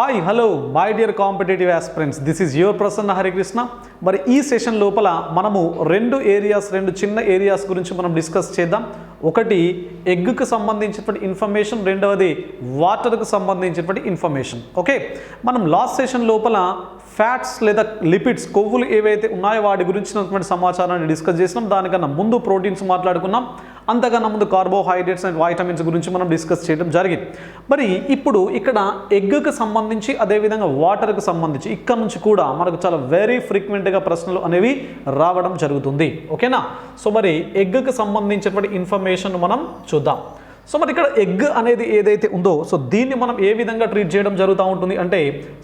Hi hello my dear competitive aspirants, this is your Prasanna Harikrishna. మరి ఈ session లోపల మనము రెండు చిన్న ఏరియాస్ గురించి మనం డిస్కస్ చేద్దాం. ఒకటి ఎగ్కు సంబంధించినటువంటి ఇన్ఫర్మేషన్, రెండవది వాటర్కు సంబంధించినటువంటి ఇన్ఫర్మేషన్. ఓకే, మనం లాస్ట్ సెషన్ లోపల ఫ్యాట్స్ లేదా లిపిడ్స్, కొవ్వులు ఏవైతే ఉన్నాయో వాటి గురించినటువంటి సమాచారాన్ని డిస్కస్ చేసినాం. దానికన్నా ముందు ప్రోటీన్స్ మాట్లాడుకున్నాం, అంతకన్నా ముందు కార్బోహైడ్రేట్స్ అండ్ వైటమిన్స్ గురించి మనం డిస్కస్ చేయడం జరిగింది. మరి ఇప్పుడు ఇక్కడ ఎగ్కి సంబంధించి, అదేవిధంగా వాటర్కి సంబంధించి ఇక్కడ నుంచి కూడా మనకు చాలా వెరీ ఫ్రీక్వెంట్గా ప్రశ్నలు అనేవి రావడం జరుగుతుంది. ఓకేనా? సో మరి ఎగ్కి సంబంధించినటువంటి ఇన్ఫర్మేషన్ మనం చూద్దాం. సో మరి ఇక్కడ ఎగ్ అనేది ఏదైతే ఉందో, సో దీన్ని మనం ఏ విధంగా ట్రీట్ చేయడం జరుగుతూ ఉంటుంది అంటే,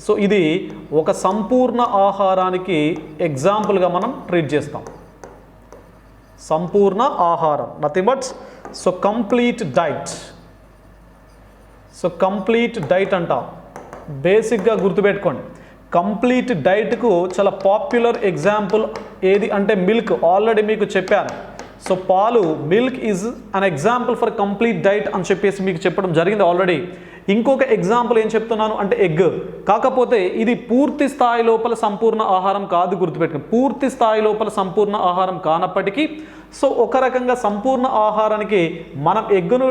సో ఇది ఒక సంపూర్ణ ఆహారానికి ఎగ్జాంపుల్గా మనం ట్రీట్ చేస్తాం. సంపూర్ణ ఆహారం, nothing but so complete diet. So complete diet అంటాం. బేసిక్గా గుర్తుపెట్టుకోండి, కంప్లీట్ డైట్కు చాలా పాపులర్ ఎగ్జాంపుల్ ఏది అంటే మిల్క్. ఆల్రెడీ మీకు చెప్పాను. సో పాలు, milk is an example for complete diet అని చెప్పేసి మీకు చెప్పడం జరిగింది ఆల్రెడీ. ఇంకొక ఎగ్జాంపుల్ ఏం చెప్తున్నాను అంటే ఎగ్. కాకపోతే ఇది పూర్తి స్థాయి లోపల సంపూర్ణ ఆహారం కాదు, గుర్తుపెట్టుకోండి. పూర్తి స్థాయి లోపల సంపూర్ణ ఆహారం కానప్పటికీ సో ఒక రకంగా సంపూర్ణ ఆహారానికి మనం ఎగ్గును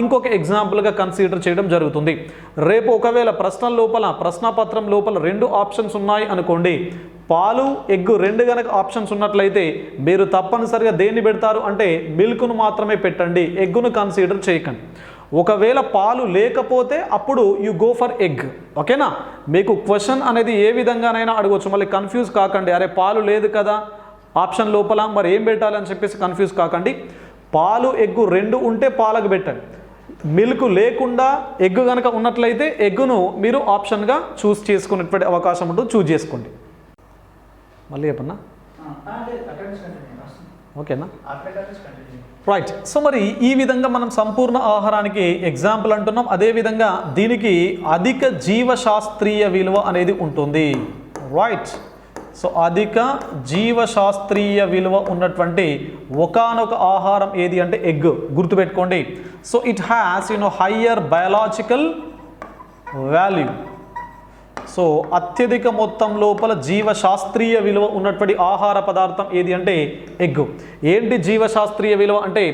ఇంకొక ఎగ్జాంపుల్గా కన్సిడర్ చేయడం జరుగుతుంది. రేపు ఒకవేళ ప్రశ్నపత్రం లోపల రెండు ఆప్షన్స్ ఉన్నాయి అనుకోండి, పాలు, ఎగ్గు రెండు గనక ఆప్షన్స్ ఉన్నట్లయితే మీరు తప్పనిసరిగా దేన్ని పెడతారు అంటే మిల్క్ను మాత్రమే పెట్టండి, ఎగ్గును కన్సిడర్ చేయకండి. ఒకవేళ పాలు లేకపోతే అప్పుడు యు గో ఫర్ ఎగ్. ఓకేనా? మీకు క్వశ్చన్ అనేది ఏ విధంగానైనా అడగవచ్చు, మళ్ళీ కన్ఫ్యూజ్ కాకండి. అరే పాలు లేదు కదా ఆప్షన్ లోపల, మరి ఏం పెట్టాలి అని చెప్పేసి కన్ఫ్యూజ్ కాకండి. పాలు, ఎగ్గు రెండు ఉంటే పాలకు పెట్టండి. మిల్క్ లేకుండా ఎగ్గు కనుక ఉన్నట్లయితే ఎగ్గును మీరు ఆప్షన్గా చూస్ చేసుకునేటువంటి అవకాశం ఉంటుంది, చూస్ చేసుకోండి. మళ్ళీ చెప్పన్నా? ఓకేనా? రైట్. సో మరి ఈ విధంగా మనం సంపూర్ణ ఆహారానికి ఎగ్జాంపుల్ అంటున్నాం. అదేవిధంగా దీనికి అధిక జీవశాస్త్రీయ విలువ అనేది ఉంటుంది. రైట్. సో అధిక జీవశాస్త్రీయ విలువ ఉన్నటువంటి ఒకానొక ఆహారం ఏది అంటే ఎగ్. గుర్తుపెట్టుకోండి. So it has higher biological value. So అత్యధిక మొత్తం లోపల జీవశాస్త్రీయ విలువ ఉన్నటువంటి ఆహార పదార్థం ఏది అంటే ఎగ్. ఏంటి జీవశాస్త్రీయ విలువ అంటే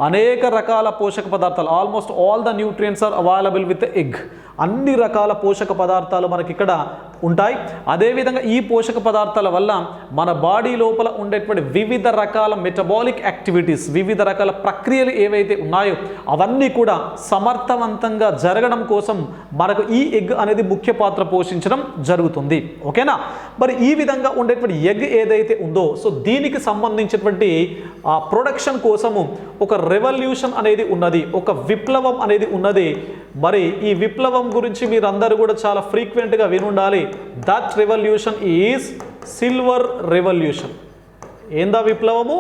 అనేక రకాల పోషక పదార్థాలు, almost all the nutrients are available with egg. అన్ని రకాల పోషక పదార్థాలు మనకి ఇక్కడ ఉంటాయి. అదేవిధంగా ఈ పోషక పదార్థాల వల్ల మన బాడీ లోపల ఉండేటువంటి వివిధ రకాల మెటబాలిక్ యాక్టివిటీస్, వివిధ రకాల ప్రక్రియలు ఏవైతే ఉన్నాయో అవన్నీ కూడా సమర్థవంతంగా జరగడం కోసం మనకు ఈ ఎగ్ అనేది ముఖ్య పాత్ర పోషించడం జరుగుతుంది. ఓకేనా? మరి ఈ విధంగా ఉండేటువంటి ఎగ్ ఏదైతే ఉందో, సో దీనికి సంబంధించినటువంటి ప్రొడక్షన్ కోసము ఒక రెవల్యూషన్ అనేది ఉన్నది, ఒక విప్లవం అనేది ఉన్నది. మరి ఈ విప్లవం గురించి మీరందరూ కూడా చాలా ఫ్రీక్వెంట్గా వినుండాలి. That revolution is silver revolution. ఏందా విప్లవము?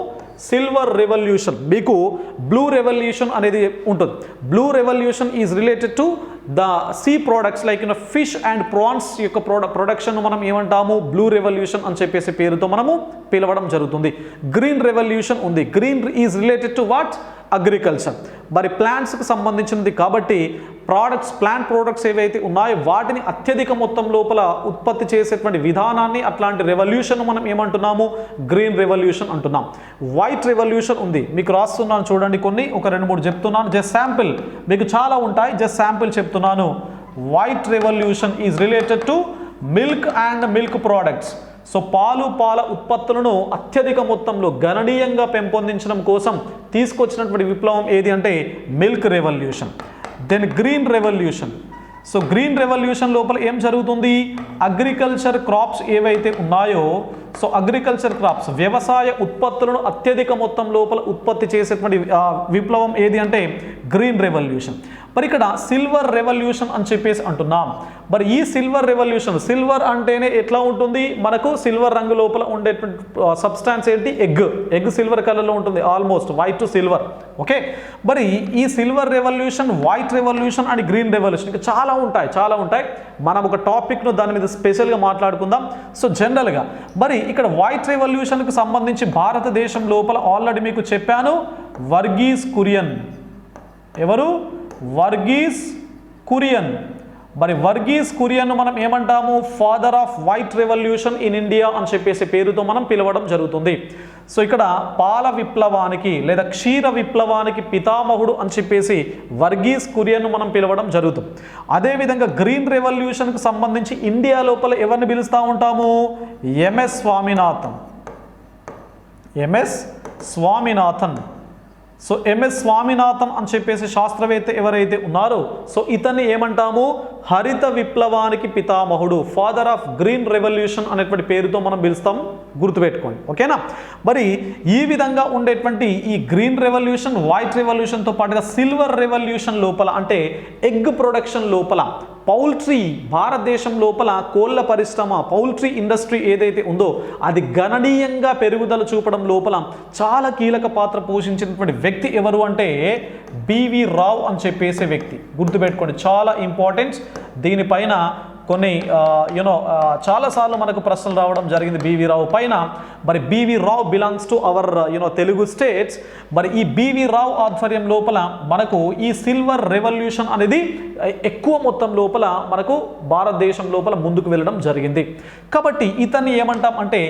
Silver revolution. మీకు బ్లూ రెవల్యూషన్ అనేది ఉంటుంది. Blue revolution is related to the sea products like fish and prawns యొక్క ప్రొడక్షన్ మనం ఏమంటాము? బ్లూ రెవల్యూషన్ అని చెప్పేసి పేరుతో మనము పిలవడం జరుగుతుంది. గ్రీన్ రెవల్యూషన్ ఉంది. Green is related to what? Agriculture. మరి ప్లాంట్స్కి సంబంధించినది కాబట్టి ప్లాంట్ ప్రోడక్ట్స్ ఏవైతే ఉన్నాయో వాటిని అత్యధిక మొత్తం లోపల ఉత్పత్తి చేసేటువంటి విధానాన్ని, అట్లాంటి రెవల్యూషన్ మనం ఏమంటున్నాము? గ్రీన్ రెవల్యూషన్ అంటున్నాం. వైట్ రెవల్యూషన్ ఉంది. మీకు రాస్తున్నాను చూడండి, కొన్ని ఒక 2-3 చెప్తున్నాను. జస్ట్ శాంపిల్, మీకు చాలా ఉంటాయి, జస్ట్ శాంపిల్ చెప్తున్నాను. White revolution is related to milk and milk products. So పాల ఉత్పత్తులను అత్యధిక మొత్తంలో గణనీయంగా పెంపొందించడం కోసం తీసుకొచ్చినటువంటి విప్లవం ఏది అంటే milk revolution. Then green revolution. So green revolution లోపల ఏం జరుగుతుంది? అగ్రికల్చర్ క్రాప్స్ ఏవైతే ఉన్నాయో, సో అగ్రికల్చర్ క్రాప్స్, వ్యవసాయ ఉత్పత్తులను అత్యధిక మొత్తం లోపల ఉత్పత్తి చేసేటువంటి విప్లవం ఏది అంటే గ్రీన్ రెవల్యూషన్. మరి ఇక్కడ సిల్వర్ రెవల్యూషన్ అని చెప్పేసి అంటున్నాం. మరి ఈ సిల్వర్ రెవల్యూషన్, సిల్వర్ అంటేనే ఎట్లా ఉంటుంది? మనకు సిల్వర్ రంగు లోపల ఉండేటువంటి సబ్స్టాన్స్ ఏంటి? ఎగ్ సిల్వర్ కలర్లో ఉంటుంది, almost white to silver. Okay, మరి ఈ silver revolution, white revolution and green revolution ఇంకా చాలా ఉంటాయి. మనం ఒక టాపిక్ను దాని మీద స్పెషల్గా మాట్లాడుకుందాం. సో జనరల్గా మరి ఇక్కడ వైట్ రెవల్యూషన్కి సంబంధించి భారతదేశం లోపల ఆల్రెడీ మీకు చెప్పాను, వర్గీస్ కురియన్. ఎవరు? వర్గీస్ కురియన్. మరి వర్గీస్ కురియన్ మనం ఏమంటాము, father off white revolution in India అని చెప్పేసి పేరుతో మనం పిలవడం జరుగుతుంది. సో ఇక్కడ పాల విప్లవానికి లేదా క్షీర విప్లవానికి పితామహుడు అని చెప్పేసి వర్గీస్ కురియన్ మనం పిలవడం జరుగుతుంది. అదేవిధంగా గ్రీన్ రెవల్యూషన్కి సంబంధించి ఇండియా లోపల ఎవరిని పిలుస్తూ ఉంటాము, MS Swaminathan. MS Swaminathan. So MS Swaminathan అని చెప్పేసి శాస్త్రవేత్త ఎవరైతే ఉన్నారో సో ఇతన్ని ఏమంటాము, హరిత విప్లవానికి పితామహుడు, ఫాదర్ ఆఫ్ గ్రీన్ రెవల్యూషన్ అనేటువంటి పేరుతో మనం పిలుస్తాం, గుర్తుపెట్టుకోండి. ఓకేనా. మరి ఈ విధంగా ఉండేటువంటి ఈ గ్రీన్ రెవల్యూషన్, వైట్ రెవల్యూషన్తో పాటుగా సిల్వర్ రెవల్యూషన్ లోపల అంటే ఎగ్ ప్రొడక్షన్ లోపల పౌల్ట్రీ, భారతదేశం లోపల కోళ్ళ పరిశ్రమ, పౌల్ట్రీ ఇండస్ట్రీ ఏదైతే ఉందో అది గణనీయంగా పెరుగుదల చూపడం లోపల చాలా కీలక పాత్ర పోషించినటువంటి వ్యక్తి ఎవరు అంటే బివి రావు అని చెప్పేసే వ్యక్తి, గుర్తుపెట్టుకోండి, చాలా ఇంపార్టెంట్. దీనిపైన కొన్ని చాలాసార్లు మనకు ప్రశ్నలు రావడం జరిగింది బివి రావు పైన. మరి B V Rao belongs to our Telugu states. మరి ఈ బివి రావు ఆధ్వర్యం లోపల మనకు ఈ సిల్వర్ రెవల్యూషన్ అనేది ఎక్కువ మొత్తం లోపల మనకు భారతదేశం లోపల ముందుకు వెళ్ళడం జరిగింది. కాబట్టి ఇతన్ని ఏమంటాం అంటే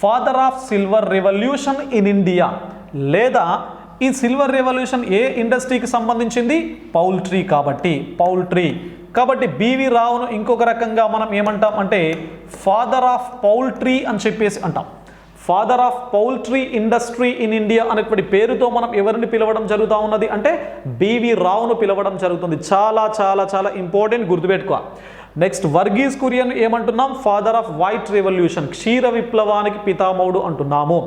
father of silver revolution in India. లేదా ఈ సిల్వర్ రెవల్యూషన్ ఏ ఇండస్ట్రీకి సంబంధించింది, పౌల్ట్రీ. కాబట్టి బివి రావును ఇంకొక రకంగా మనం ఏమంటాం అంటే ఫాదర్ ఆఫ్ పౌల్ట్రీ అని చెప్పేసి అంటాం. Father of poultry industry in India అనేటువంటి పేరుతో మనం ఎవరిని పిలవడం జరుగుతూ ఉన్నది అంటే బివి రావును పిలవడం జరుగుతుంది. చాలా చాలా చాలా ఇంపార్టెంట్, గుర్తుపెట్టుకో. నెక్స్ట్ వర్గీస్ కురియన్ ఏమంటున్నాం, ఫాదర్ ఆఫ్ వైట్ రెవల్యూషన్, క్షీర విప్లవానికి పితామహుడు అంటున్నాము.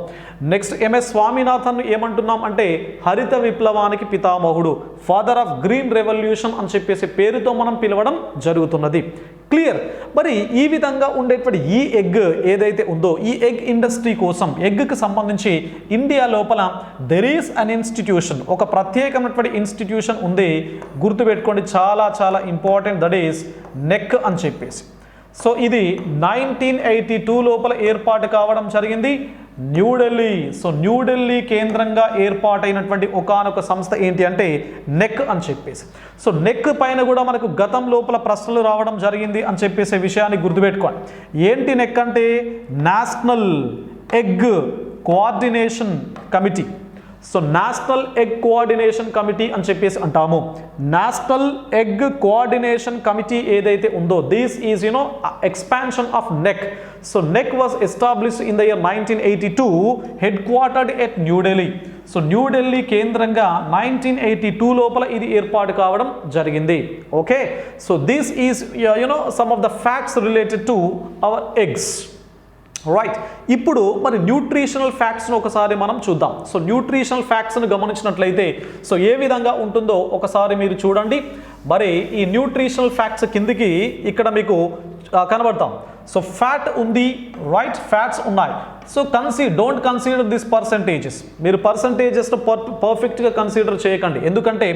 నెక్స్ట్ ఎంఎస్ స్వామినాథన్ ఏమంటున్నాం అంటే హరిత విప్లవానికి పితామహుడు, ఫాదర్ ఆఫ్ గ్రీన్ రెవల్యూషన్ అని చెప్పేసి పేరుతో మనం పిలవడం జరుగుతున్నది. క్లియర్. మరి ఈ విధంగా ఉండేటువంటి ఈ ఎగ్ ఏదైతే ఉందో ఈ ఎగ్ ఇండస్ట్రీ కోసం, ఎగ్కి సంబంధించి ఇండియా లోపల దెర్ ఈస్ అన్ ఇన్స్టిట్యూషన్, ఒక ప్రత్యేకమైనటువంటి ఇన్స్టిట్యూషన్ ఉంది, గుర్తుపెట్టుకోండి, చాలా చాలా ఇంపార్టెంట్. దట్ ఈస్ నెక్ అని చెప్పేసి. సో ఇది 1982 లోపల ఏర్పాటు కావడం జరిగింది, న్యూఢిల్లీ. సో న్యూఢిల్లీ కేంద్రంగా ఏర్పాటైనటువంటి ఒకానొక సంస్థ ఏంటి అంటే నెక్ అని చెప్పేసి. సో నెక్ పైన కూడా మనకు గతం లోపల ప్రశ్నలు రావడం జరిగింది అని చెప్పేసే విషయాన్ని గుర్తుపెట్టుకోండి. ఏంటి నెక్ అంటే national egg coordination committee. So national egg coordination committee అని చెప్పేసి అంటాము. నేషనల్ ఎగ్ కోఆర్డినేషన్ కమిటీ ఏదైతే ఉందో this is expansion of neck. So neck was established in the year 1982, head quartered at New Delhi. So New Delhi కేంద్రంగా 1982 లోపల ఇది ఏర్పాటు కావడం జరిగింది. Okay. So this is some of the facts related to our eggs. Right. ఇప్పుడు మరి న్యూట్రిషనల్ ఫ్యాక్ట్స్ను ఒకసారి మనం చూద్దాం. సో న్యూట్రిషనల్ ఫ్యాక్ట్స్ను గమనించినట్లయితే సో ఏ విధంగా ఉంటుందో ఒకసారి మీరు చూడండి. మరి ఈ న్యూట్రిషనల్ ఫ్యాక్ట్స్ కిందికి ఇక్కడ మీకు కనబడతాం. సో ఫ్యాట్ ఉంది, రైట్, ఫ్యాట్స్ ఉన్నాయి. So don't consider this percentages. మీరు పర్సంటేజెస్ను పర్ఫెక్ట్గా కన్సిడర్ చేయకండి, ఎందుకంటే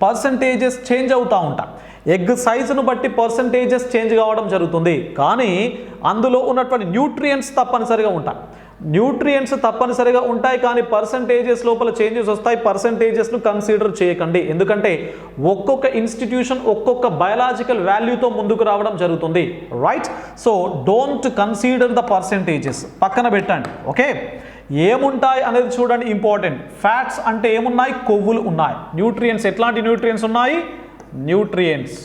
పర్సంటేజెస్ చేంజ్ అవుతూ ఉంటాయి. ఎగ్ సైజును బట్టి పర్సంటేజెస్ చేంజ్ కావడం జరుగుతుంది, కానీ అందులో ఉన్నటువంటి న్యూట్రియంట్స్ తప్పనిసరిగా ఉంటాయి. న్యూట్రియంట్స్ తప్పనిసరిగా ఉంటాయి కానీ పర్సంటేజెస్ లోపల చేంజెస్ వస్తాయి. పర్సంటేజెస్ను కన్సిడర్ చేయకండి, ఎందుకంటే ఒక్కొక్క ఇన్స్టిట్యూషన్ ఒక్కొక్క బయాలజికల్ వాల్యూతో ముందుకు రావడం జరుగుతుంది. Right. So don't consider the percentages, పక్కన పెట్టండి. ఓకే. ఏముంటాయి అనేది చూడండి, ఇంపార్టెంట్. ఫ్యాట్స్ అంటే ఏమున్నాయి, కొవ్వులు ఉన్నాయి. న్యూట్రియంట్స్ ఎట్లాంటి న్యూట్రియంట్స్ ఉన్నాయి, న్యూట్రియంట్స్.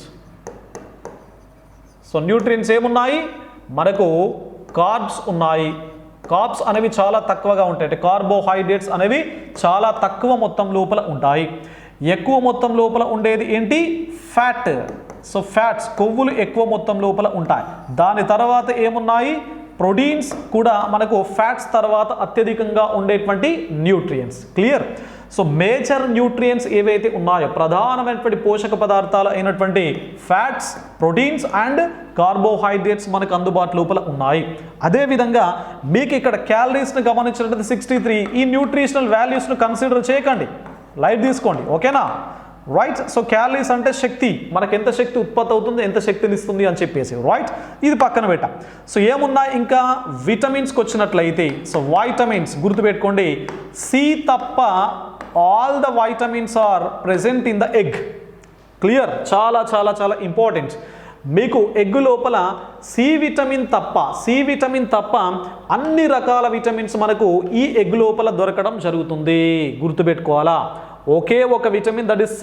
సో న్యూట్రియంట్స్ ఏమున్నాయి మనకు, కార్బ్స్ ఉన్నాయి. కార్బ్స్ అనేవి చాలా తక్కువగా ఉంటాయి, అంటే కార్బోహైడ్రేట్స్ అనేవి చాలా తక్కువ మొత్తం లోపల ఉంటాయి. ఎక్కువ మొత్తం లోపల ఉండేది ఏంటి, ఫ్యాట్. సో ఫ్యాట్స్, కొవ్వులు ఎక్కువ మొత్తం లోపల ఉంటాయి. దాని తర్వాత ఏమున్నాయి, ప్రోటీన్స్ కూడా మనకు ఫ్యాట్స్ తర్వాత అత్యధికంగా ఉండేటువంటి nutrients. Clear. So major nutrients ఏవైతే ఉన్నాయో ప్రధానమైనటువంటి పోషక పదార్థాలు అయినటువంటి ఫ్యాట్స్, ప్రోటీన్స్ అండ్ కార్బోహైడ్రేట్స్ మనకు అందుబాటు లోపల ఉన్నాయి. అదేవిధంగా మీకు ఇక్కడ క్యాలరీస్ని గమనించినట్లయితే 63. ఈ న్యూట్రిషనల్ వాల్యూస్ను కన్సిడర్ చేయకండి, లైట్ తీసుకోండి. ఓకేనా. రైట్. సో క్యాలరీస్ అంటే శక్తి, మనకు ఎంత శక్తి ఉత్పత్తి అవుతుంది, ఎంత శక్తిని ఇస్తుంది అని చెప్పేసి. రైట్. ఇది పక్కన పెట్టాం. సో ఏమున్నా ఇంకా విటమిన్స్కి వచ్చినట్లయితే సో వైటమిన్స్ గుర్తుపెట్టుకోండి, సి తప్ప all the vitamins are present in the egg. Clear. చాలా చాలా చాలా ఇంపార్టెంట్. మీకు ఎగ్ లోపల సి విటమిన్ తప్ప అన్ని రకాల విటమిన్స్ మనకు ఈ ఎగ్ లోపల దొరకడం జరుగుతుంది. గుర్తుపెట్టుకోవాలా, ఒకే ఒక vitamin, that is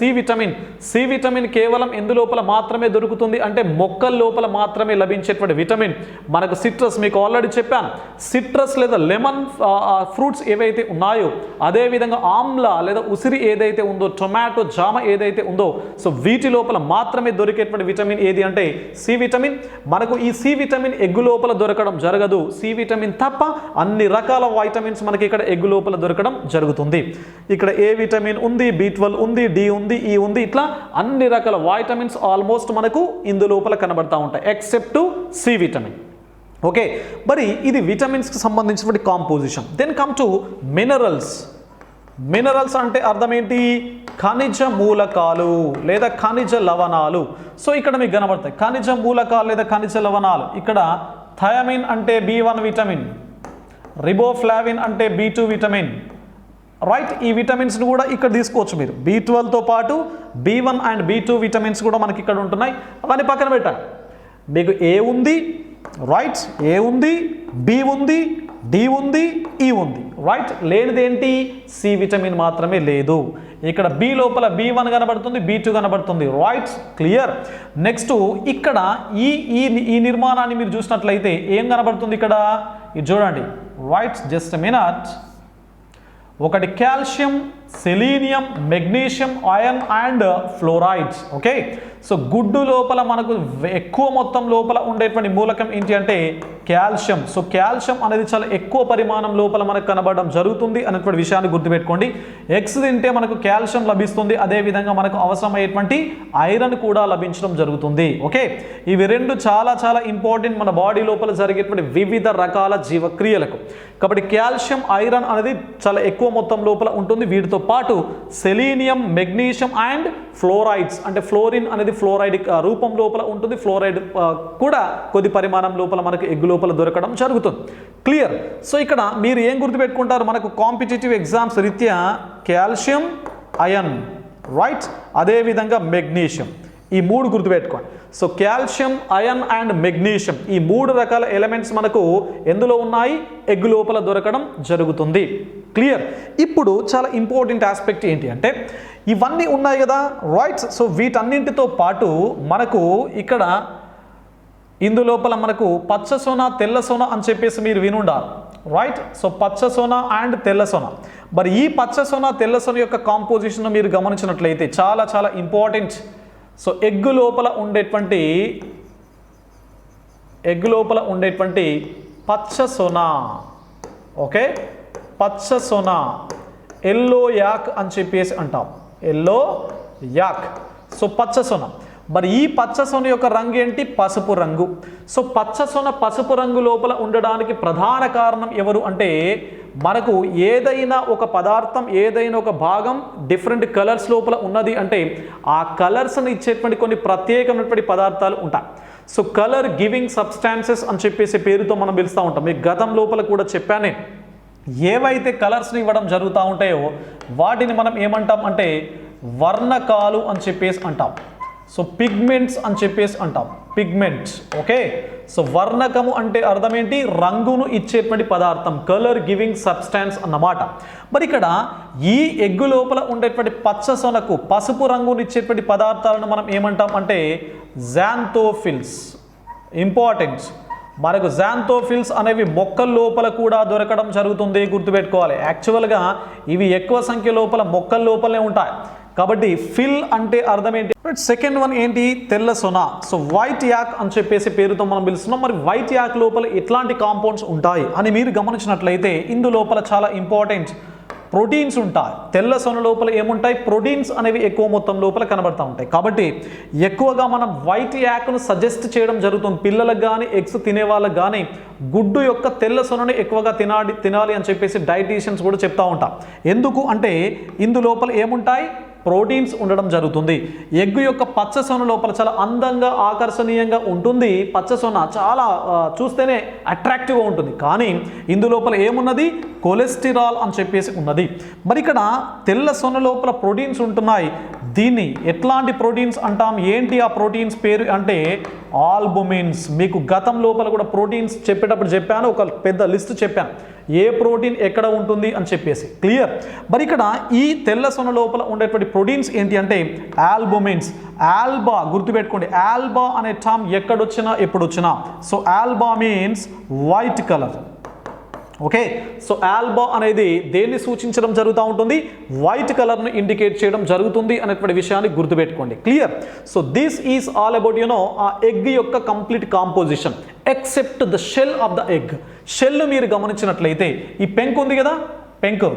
C vitamin కేవలం ఎందు లోపల మాత్రమే దొరుకుతుంది అంటే మొక్కల లోపల మాత్రమే లభించేటువంటి విటమిన్ మనకు సిట్రస్, మీకు ఆల్రెడీ చెప్పాను, సిట్రస్ లేదా లెమన్ ఫ్రూట్స్ ఏవైతే ఉన్నాయో, అదేవిధంగా ఆమ్ల లేదా ఉసిరి ఏదైతే ఉందో, టొమాటో, జామ ఏదైతే ఉందో, సో వీటి లోపల మాత్రమే దొరికేటువంటి విటమిన్ ఏది అంటే సి విటమిన్. మనకు ఈ సి విటమిన్ ఎగ్గు లోపల దొరకడం జరగదు. సి విటమిన్ తప్ప అన్ని రకాల వైటమిన్స్ మనకి ఇక్కడ ఎగ్గు లోపల దొరకడం జరుగుతుంది. ఇక్కడ ఏ విటమిన్ ఉంది, B12 ఉంది, D ఉంది, E ఉంది, ఇట్లా అన్ని రకాల వైటమిన్స్ ఆల్మోస్ట్ మనకు ఇందు లోపల కనబడతా ఉంటాయి ఎక్సెప్ట్ సి విటమిన్. ఓకే, మరి ఇది విటమిన్స్కి సంబంధించినటువంటి composition. Then come to minerals. Minerals అంటే అర్థం ఏంటి? ఖనిజ మూలకాలు లేదా ఖనిజ లవణాలు. సో ఇక్కడ మీకు కనబడతాయి ఖనిజ మూలకాలు లేదా ఖనిజ లవణాలు. ఇక్కడ థయామిన్ అంటే B1 విటమిన్, రిబోఫ్లావిన్ అంటే B2 విటమిన్, రైట్. ఈ విటమిన్స్ని కూడా ఇక్కడ తీసుకోవచ్చు మీరు. B12తో పాటు B1 అండ్ B2 విటమిన్స్ కూడా మనకి ఇక్కడ ఉంటున్నాయి. అవన్నీ పక్కన పెట్టండి. మీకు ఏ ఉంది, రైట్, ఏ ఉంది, B ఉంది, D ఉంది, E ఉంది, రైట్. లేనిది ఏంటి? సి విటమిన్ మాత్రమే లేదు. ఇక్కడ B లోపల B1 కనబడుతుంది, B2 కనబడుతుంది, రైట్, క్లియర్. నెక్స్ట్ ఇక్కడ ఈ నిర్మాణాన్ని మీరు చూసినట్లయితే ఏం కనబడుతుంది ఇక్కడ? ఇది చూడండి, రైట్, జస్ట్ మినిట్. ఒకటి calcium, selenium, magnesium, iron and fluorides. Okay, so గుడ్డు లోపల మనకు ఎక్కువ మొత్తం లోపల ఉండేటువంటి మూలకం ఏంటి అంటే కాల్షియం. సో కాల్షియం అనేది చాలా ఎక్కువ పరిమాణం లోపల మనకు కనబడడం జరుగుతుంది అనేటువంటి విషయాన్ని గుర్తుపెట్టుకోండి. ఎగ్స్ తింటే మనకు కాల్షియం లభిస్తుంది, అదేవిధంగా మనకు అవసరమయ్యేటువంటి ఐరన్ కూడా లభించడం జరుగుతుంది. ఓకే, ఇవి రెండు చాలా చాలా ఇంపార్టెంట్ మన బాడీ లోపల జరిగేటువంటి వివిధ రకాల జీవక్రియలకు. కాబట్టి కాల్షియం, ఐరన్ అనేది చాలా ఎక్కువ మొత్తం లోపల ఉంటుంది. వీటితో పాటు సెలీనియం, మెగ్నీషియం అండ్ ఫ్లోరైడ్స్ అంటే ఫ్లోరిన్ అనేది ఫ్లోరైడ్ రూపం లోపల ఉంటుంది. ఫ్లోరైడ్ కూడా కొద్ది పరిమాణం లోపల మనకు ఎగ్ లోపల దొరకడం జరుగుతుంది. క్లియర్. సో ఇక్కడ మీరు ఏం గుర్తుపెట్టుకుంటారు? మనకు కాంపిటేటివ్ ఎగ్జామ్స్ రీత్యా కాల్షియం, ఐరన్, రైట్, అదేవిధంగా మెగ్నీషియం, ఈ మూడు గుర్తుపెట్టుకోండి. So calcium, iron and magnesium ఈ మూడు రకాల ఎలిమెంట్స్ మనకు ఎందులో ఉన్నాయి? ఎగ్ లోపల దొరకడం జరుగుతుంది. క్లియర్. ఇప్పుడు చాలా ఇంపార్టెంట్ ఆస్పెక్ట్ ఏంటి అంటే ఇవన్నీ ఉన్నాయి కదా, రైట్. సో వీటన్నింటితో పాటు మనకు ఇక్కడ ఇందు లోపల మనకు పచ్చ సోనా, తెల్ల సోనా అని చెప్పేసి మీరు వినుండారు, రైట్. సో పచ్చ సోనా అండ్ తెల్ల సోనా. మరి ఈ పచ్చ సోనా, తెల్ల సోనా యొక్క కాంపోజిషన్ మీరు గమనించినట్లయితే చాలా చాలా ఇంపార్టెంట్. సో ఎగ్గు లోపల ఉండేటువంటి పచ్చ సోనా, ఓకే, పచ్చ సోనా, ఎల్లో యాక్ అని చెప్పేసి అంటాం, ఎల్లో యాక్. సో పచ్చ సోనా. మరి ఈ పచ్చ సోన యొక్క రంగు ఏంటి? పసుపు రంగు. సో పచ్చ సోన పసుపు రంగు లోపల ఉండడానికి ప్రధాన కారణం ఎవరు అంటే మనకు ఏదైనా ఒక పదార్థం, ఏదైనా ఒక భాగం డిఫరెంట్ కలర్స్ లోపల ఉన్నది అంటే ఆ కలర్స్ని ఇచ్చేటువంటి కొన్ని ప్రత్యేకమైనటువంటి పదార్థాలు ఉంటాయి. సో కలర్ గివింగ్ సబ్స్టాన్సెస్ అని చెప్పేసి పేరుతో మనం పిలుస్తూ ఉంటాం. మీకు గతం లోపల కూడా చెప్పానే, ఏవైతే కలర్స్ని ఇవ్వడం జరుగుతూ ఉంటాయో వాటిని మనం ఏమంటాం అంటే వర్ణకాలు అని చెప్పేసి అంటాం. సో పిగ్మెంట్స్ అని చెప్పేసి అంటాం, పిగ్మెంట్స్. ఓకే, సో వర్ణకము అంటే అర్థం ఏంటి? రంగును ఇచ్చేటువంటి పదార్థం, కలర్ గివింగ్ సబ్స్టాన్స్ అన్నమాట. మరి ఇక్కడ ఈ ఎగ్గు లోపల ఉండేటువంటి పచ్చ సొనకు పసుపు రంగును ఇచ్చేటువంటి పదార్థాలను మనం ఏమంటాం అంటే జాంతోఫిల్స్. ఇంపార్టెంట్, మనకు జాంతోఫిల్స్ అనేవి మొక్కల లోపల కూడా దొరకడం జరుగుతుంది, గుర్తుపెట్టుకోవాలి. యాక్చువల్గా ఇవి ఎక్కువ సంఖ్య లోపల మొక్కల లోపలనే ఉంటాయి. కాబట్టి ఫిల్ అంటే అర్థం ఏంటి? సెకండ్ వన్ ఏంటి? తెల్ల సొన. సో వైట్ యాక్ అని చెప్పేసి పేరుతో మనం పిలుస్తున్నాం. మరి వైట్ యాక్ లోపల ఎట్లాంటి కాంపౌండ్స్ ఉంటాయి అని మీరు గమనించినట్లయితే ఇందు లోపల చాలా ఇంపార్టెంట్ ప్రోటీన్స్ ఉంటాయి. తెల్ల సొన లోపల ఏముంటాయి? ప్రోటీన్స్ అనేవి ఎక్కువ మొత్తం లోపల కనబడతా ఉంటాయి. కాబట్టి ఎక్కువగా మనం వైట్ యాక్ను సజెస్ట్ చేయడం జరుగుతుంది పిల్లలకు కానీ ఎగ్స్ తినే వాళ్ళకి కానీ. గుడ్డు యొక్క తెల్ల సొనని ఎక్కువగా తినాలి అని చెప్పేసి డైటీషియన్స్ కూడా చెప్తా ఉంటాం. ఎందుకు అంటే ఇందు లోపల ఏముంటాయి? ప్రోటీన్స్ ఉండడం జరుగుతుంది. ఎగ్గు యొక్క పచ్చ సొన లోపల చాలా అందంగా ఆకర్షణీయంగా ఉంటుంది. పచ్చ సొన చాలా చూస్తేనే అట్రాక్టివ్గా ఉంటుంది. కానీ ఇందు లోపల ఏమున్నది? కొలెస్టిరాల్ అని చెప్పేసి ఉన్నది. మరి ఇక్కడ తెల్ల సొన లోపల ప్రోటీన్స్ ఉంటున్నాయి. దీన్ని ఎట్లాంటి ప్రోటీన్స్ అంటాం? ఏంటి ఆ ప్రోటీన్స్ పేరు అంటే ఆల్బుమిన్స్. మీకు గతం లోపల కూడా ప్రోటీన్స్ చెప్పేటప్పుడు చెప్పాను, ఒక పెద్ద లిస్ట్ చెప్పాను ఏ ప్రోటీన్ ఎక్కడ ఉంటుంది అని చెప్పేసి. క్లియర్. మరి ఇక్కడ ఈ తెల్ల సొన లోపల ఉండేటువంటి ప్రోటీన్స్ ఏంటి అంటే ఆల్బుమిన్స్. ఆల్బా గుర్తుపెట్టుకోండి, ఆల్బా అనే టర్మ్ ఎక్కడొచ్చినా ఎప్పుడు వచ్చినా, so Alba means white colour. Okay, so Alba అనేది దేన్ని సూచించడం జరుగుతూ ఉంటుంది, వైట్ కలర్ను ఇండికేట్ చేయడం జరుగుతుంది అనేటువంటి విషయాన్ని గుర్తుపెట్టుకోండి. Clear. So this is all about ఆ ఎగ్ యొక్క complete composition except the shell of the egg. Shell మీరు గమనించినట్లయితే ఈ పెంకు ఉంది కదా, పెంకు,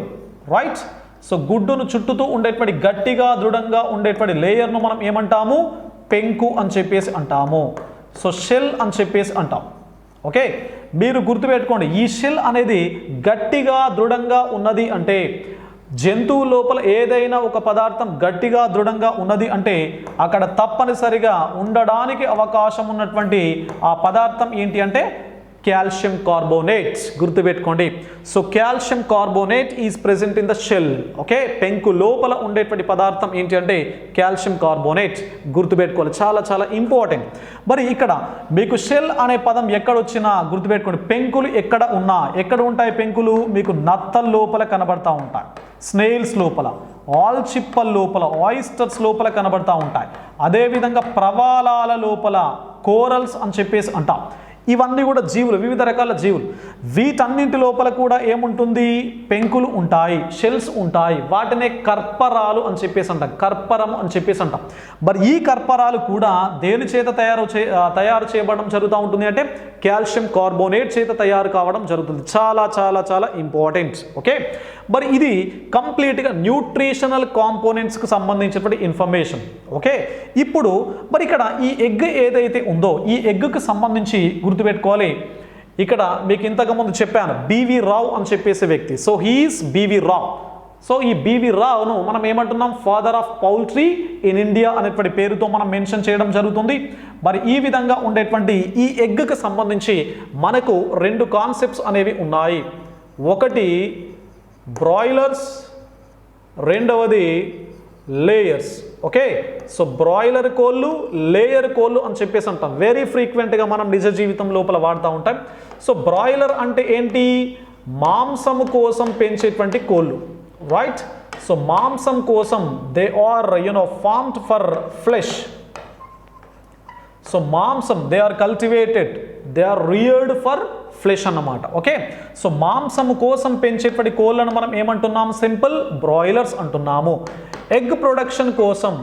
రైట్. సో గుడ్డును చుట్టూతూ ఉండేటువంటి గట్టిగా దృఢంగా ఉండేటువంటి లేయర్ను మనం ఏమంటాము, పెంకు అని చెప్పేసి అంటాము. సో షెల్ అని చెప్పేసి అంటాం. ఓకే, మీరు గుర్తుపెట్టుకోండి, ఈ షెల్ అనేది గట్టిగా దృఢంగా ఉన్నది అంటే, జంతువు లోపల ఏదైనా ఒక పదార్థం గట్టిగా దృఢంగా ఉన్నది అంటే అక్కడ తప్పనిసరిగా ఉండడానికి అవకాశం ఉన్నటువంటి ఆ పదార్థం ఏంటి అంటే కాల్షియం కార్బోనేట్. గుర్తుపెట్టుకోండి. So calcium carbonate is present in the shell. Okay, పెంకు లోపల ఉండేటువంటి పదార్థం ఏంటి అంటే కాల్షియం కార్బోనేట్. గుర్తుపెట్టుకోవాలి, చాలా చాలా ఇంపార్టెంట్. మరి ఇక్కడ మీకు షెల్ అనే పదం ఎక్కడొచ్చినా గుర్తుపెట్టుకోండి, పెంకులు ఎక్కడ ఉన్నా, ఎక్కడ ఉంటాయి పెంకులు, మీకు నత్తల లోపల కనబడతా ఉంటాయి, స్నేల్స్ లోపల, ఆల్ చిప్పల్ లోపల, ఆయిస్టర్స్ లోపల కనబడతా ఉంటాయి. అదేవిధంగా ప్రవాలాల లోపల, కోరల్స్ అని చెప్పేసి అంటాం. ఇవన్నీ కూడా జీవులు, వివిధ రకాల జీవులు. వీటన్నింటి లోపల కూడా ఏముంటుంది, పెంకులు ఉంటాయి, షెల్స్ ఉంటాయి. వాటినే కర్పరాలు అని చెప్పేసి అంటాం, కర్పరం అని చెప్పేసి అంటాం. మరి ఈ కర్పరాలు కూడా దేని చేత తయారు చేయబడడం జరుగుతూ ఉంటుంది అంటే కాల్షియం కార్బోనేట్ చేత తయారు కావడం జరుగుతుంది. చాలా చాలా చాలా ఇంపార్టెంట్. ఓకే, మరి ఇది కంప్లీట్గా న్యూట్రిషనల్ కాంపోనెంట్స్కి సంబంధించినటువంటి ఇన్ఫర్మేషన్. ఓకే, ఇప్పుడు మరి ఇక్కడ ఈ ఎగ్ ఏదైతే ఉందో ఈ ఎగ్కి సంబంధించి గుర్తుపెట్టుకోవాలి. ఇక్కడ మీకు ఇంతకుముందు చెప్పాను బివి రావ్ అని చెప్పేసే వ్యక్తి. So he's B V Rao. So ఈ బివి రావ్ను మనం ఏమంటున్నాం, father of poultry in India అనేటువంటి పేరుతో మనం మెన్షన్ చేయడం జరుగుతుంది. మరి ఈ విధంగా ఉండేటువంటి ఈ ఎగ్కి సంబంధించి మనకు రెండు కాన్సెప్ట్స్ అనేవి ఉన్నాయి. ఒకటి బ్రాయిలర్స్, రెండవది లేయర్స్. ఓకే, సో బ్రాయిలర్ కోళ్ళు, లేయర్ కోళ్ళు అని చెప్పేసి అంటాం. వెరీ ఫ్రీక్వెంట్గా మనం నిజ జీవితం లోపల వాడుతూ ఉంటాం. సో బ్రాయిలర్ అంటే ఏంటి, మాంసము కోసం పెంచేటువంటి కోళ్ళు, రైట్. సో మాంసం కోసం they are farmed for flesh. So మాంసం they are cultivated, they are reared for flesh అన్నమాట. ఓకే, సో మాంసము కోసం పెంచేటువంటి కోళ్ళను మనం ఏమంటున్నాము, సింపుల్ బ్రాయిలర్స్ అంటున్నాము. ఎగ్ ప్రొడక్షన్ కోసం,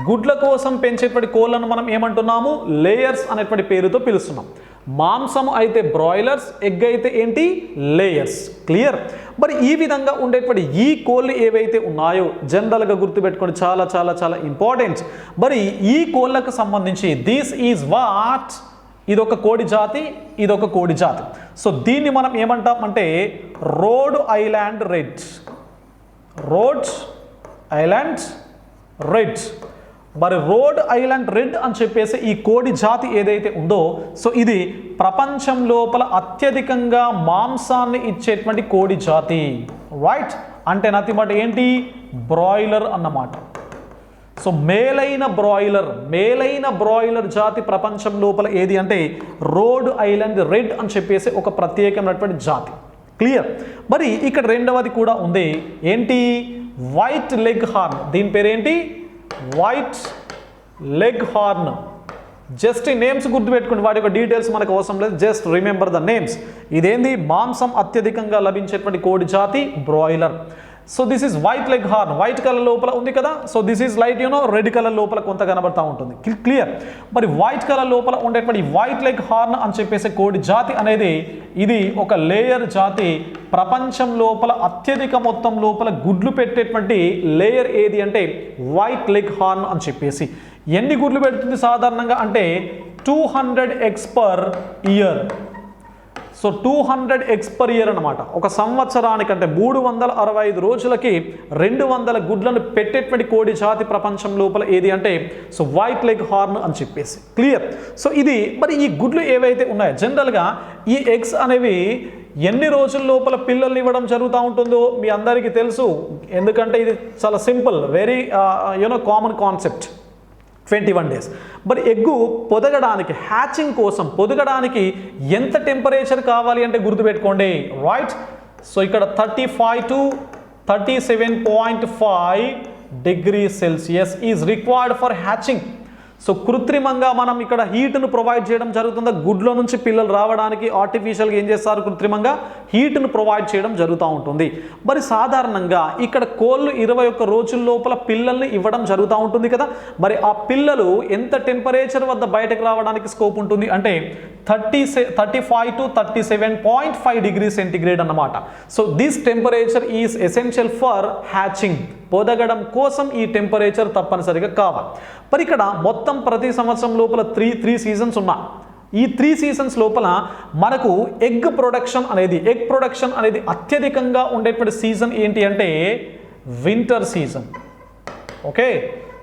గుడ్ల కోసం పెంచేటువంటి కోళ్ళను మనం ఏమంటున్నాము, లేయర్స్ అనేటువంటి పేరుతో పిలుస్తున్నాం. మాంసం అయితే బ్రాయిలర్స్, ఎగ్ అయితే ఏంటి, లేయర్స్. క్లియర్. మరి ఈ విధంగా ఉండేటువంటి ఈ కోళ్ళు ఏవైతే ఉన్నాయో జనరల్గా గుర్తుపెట్టుకోండి, చాలా చాలా చాలా ఇంపార్టెంట్. మరి ఈ కోళ్ళకు సంబంధించి దిస్ ఈజ్ వాట్, ఇదొక కోడి జాతి, ఇదొక కోడి జాతి. సో దీన్ని మనం ఏమంటాం అంటే Rhode Island red. Rhode Island red. మరి రోడ్ ఐలాండ్ రెడ్ అని చెప్పేసి ఈ కోడి జాతి ఏదైతే ఉందో, సో ఇది ప్రపంచం లోపల అత్యధికంగా మాంసాన్ని ఇచ్చేటువంటి కోడి జాతి, రైట్. అంటే నథింగ్ బట్ ఏంటి, బ్రాయిలర్ అన్నమాట. సో మేలైన బ్రాయిలర్ జాతి ప్రపంచం లోపల ఏది అంటే రోడ్ ఐలాండ్ రెడ్ అని చెప్పేసి ఒక ప్రత్యేకమైనటువంటి జాతి. క్లియర్. మరి ఇక్కడ రెండవది కూడా ఉంది, ఏంటి, వైట్ లెగ్ హార్న్. దీని పేరేంటి, వైట్ లెగ్ హార్న్. జస్ట్ ఈ నేమ్స్ గుర్తుపెట్టుకోండి, వాటి యొక్క డీటెయిల్స్ మనకు అవసరం లేదు, జస్ట్ రిమెంబర్ ద నేమ్స్. ఇదేంది, మాంసం అత్యధికంగా లభించేటువంటి కోడి జాతి broiler. So this is white leg horn, white colour లోపల ఉంది కదా. So this is light red colour లోపల కొంత కనబడతా ఉంటుంది. క్లియర్. మరి వైట్ కలర్ లోపల ఉండేటువంటి వైట్ లెగ్ హార్న్ అని చెప్పేసి కోడి జాతి అనేది ఇది ఒక లేయర్ జాతి. ప్రపంచం లోపల అత్యధిక మొత్తం లోపల గుడ్లు పెట్టేటువంటి లేయర్ ఏది అంటే వైట్ లెగ్ హార్న్ అని చెప్పేసి. ఎన్ని గుడ్లు పెడుతుంది సాధారణంగా అంటే 200 eggs per year. So 200 eggs per year అనమాట. ఒక సంవత్సరానికంటే 365 రోజులకి 200 గుడ్లను పెట్టేటువంటి కోడి జాతి ప్రపంచం లోపల ఏది అంటే సో వైట్ లెగ్ హార్న్ అని చెప్పేసి. క్లియర్. సో ఇది మరి ఈ గుడ్లు ఏవైతే ఉన్నాయో జనరల్గా ఈ ఎగ్స్ అనేవి ఎన్ని రోజుల లోపల పిల్లల్ని ఇవ్వడం జరుగుతూ ఉంటుందో మీ అందరికీ తెలుసు. ఎందుకంటే ఇది చాలా simple, very common concept. 21 days. మరి ఎగ్గు పొదగడానికి హ్యాచింగ్ కోసం పొదగడానికి ఎంత టెంపరేచర్ కావాలి అంటే గుర్తుపెట్టుకోండి, రైట్. సో ఇక్కడ 35 to 37.5 degrees Celsius is required for hatching. So కృత్రిమంగా మనం ఇక్కడ హీట్ను ప్రొవైడ్ చేయడం జరుగుతుంది. గుడ్లో నుంచి పిల్లలు రావడానికి ఆర్టిఫిషియల్గా ఏం చేస్తారు, కృత్రిమంగా హీట్ను ప్రొవైడ్ చేయడం జరుగుతూ ఉంటుంది. మరి సాధారణంగా ఇక్కడ కోళ్ళు 21 రోజుల లోపల పిల్లల్ని ఇవ్వడం జరుగుతూ ఉంటుంది కదా. మరి ఆ పిల్లలు ఎంత టెంపరేచర్ వద్ద బయటకు రావడానికి స్కోప్ ఉంటుంది అంటే 35 to 37.5 degrees centigrade అన్నమాట. So this temperature is essential for hatching. పొదగడం కోసం ఈ టెంపరేచర్ తప్పనిసరిగా కావాలి. మరి ఇక్కడ మొత్తం ప్రతి సంవత్సరం లోపల త్రీ సీజన్స్ ఉన్నాయి. ఈ 3 సీజన్స్ లోపల మనకు ఎగ్ ప్రొడక్షన్ అనేది అత్యధికంగా ఉండేటువంటి సీజన్ ఏంటి అంటే winter season. Okay,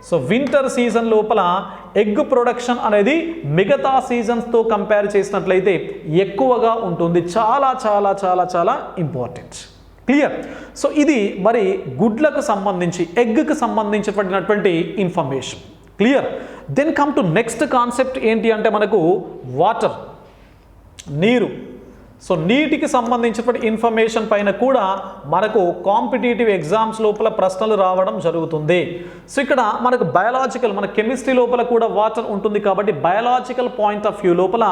so winter season లోపల ఎగ్ ప్రొడక్షన్ అనేది మిగతా సీజన్స్తో కంపేర్ చేసినట్లయితే ఎక్కువగా ఉంటుంది. చాలా చాలా చాలా చాలా ఇంపార్టెంట్. క్లియర్. సో ఇది మరి గుడ్లకు సంబంధించి ఎగ్కి సంబంధించినటువంటి information. Clear. Then come to next concept ఏంటి అంటే మనకు వాటర్, నీరు. సో నీటికి సంబంధించినటువంటి ఇన్ఫర్మేషన్ పైన కూడా మనకు కాంపిటేటివ్ ఎగ్జామ్స్ లోపల ప్రశ్నలు రావడం జరుగుతుంది. సో ఇక్కడ మనకు బయాలజికల్, మన కెమిస్ట్రీ లోపల కూడా వాటర్ ఉంటుంది కాబట్టి బయాలజికల్ పాయింట్ ఆఫ్ వ్యూ లోపల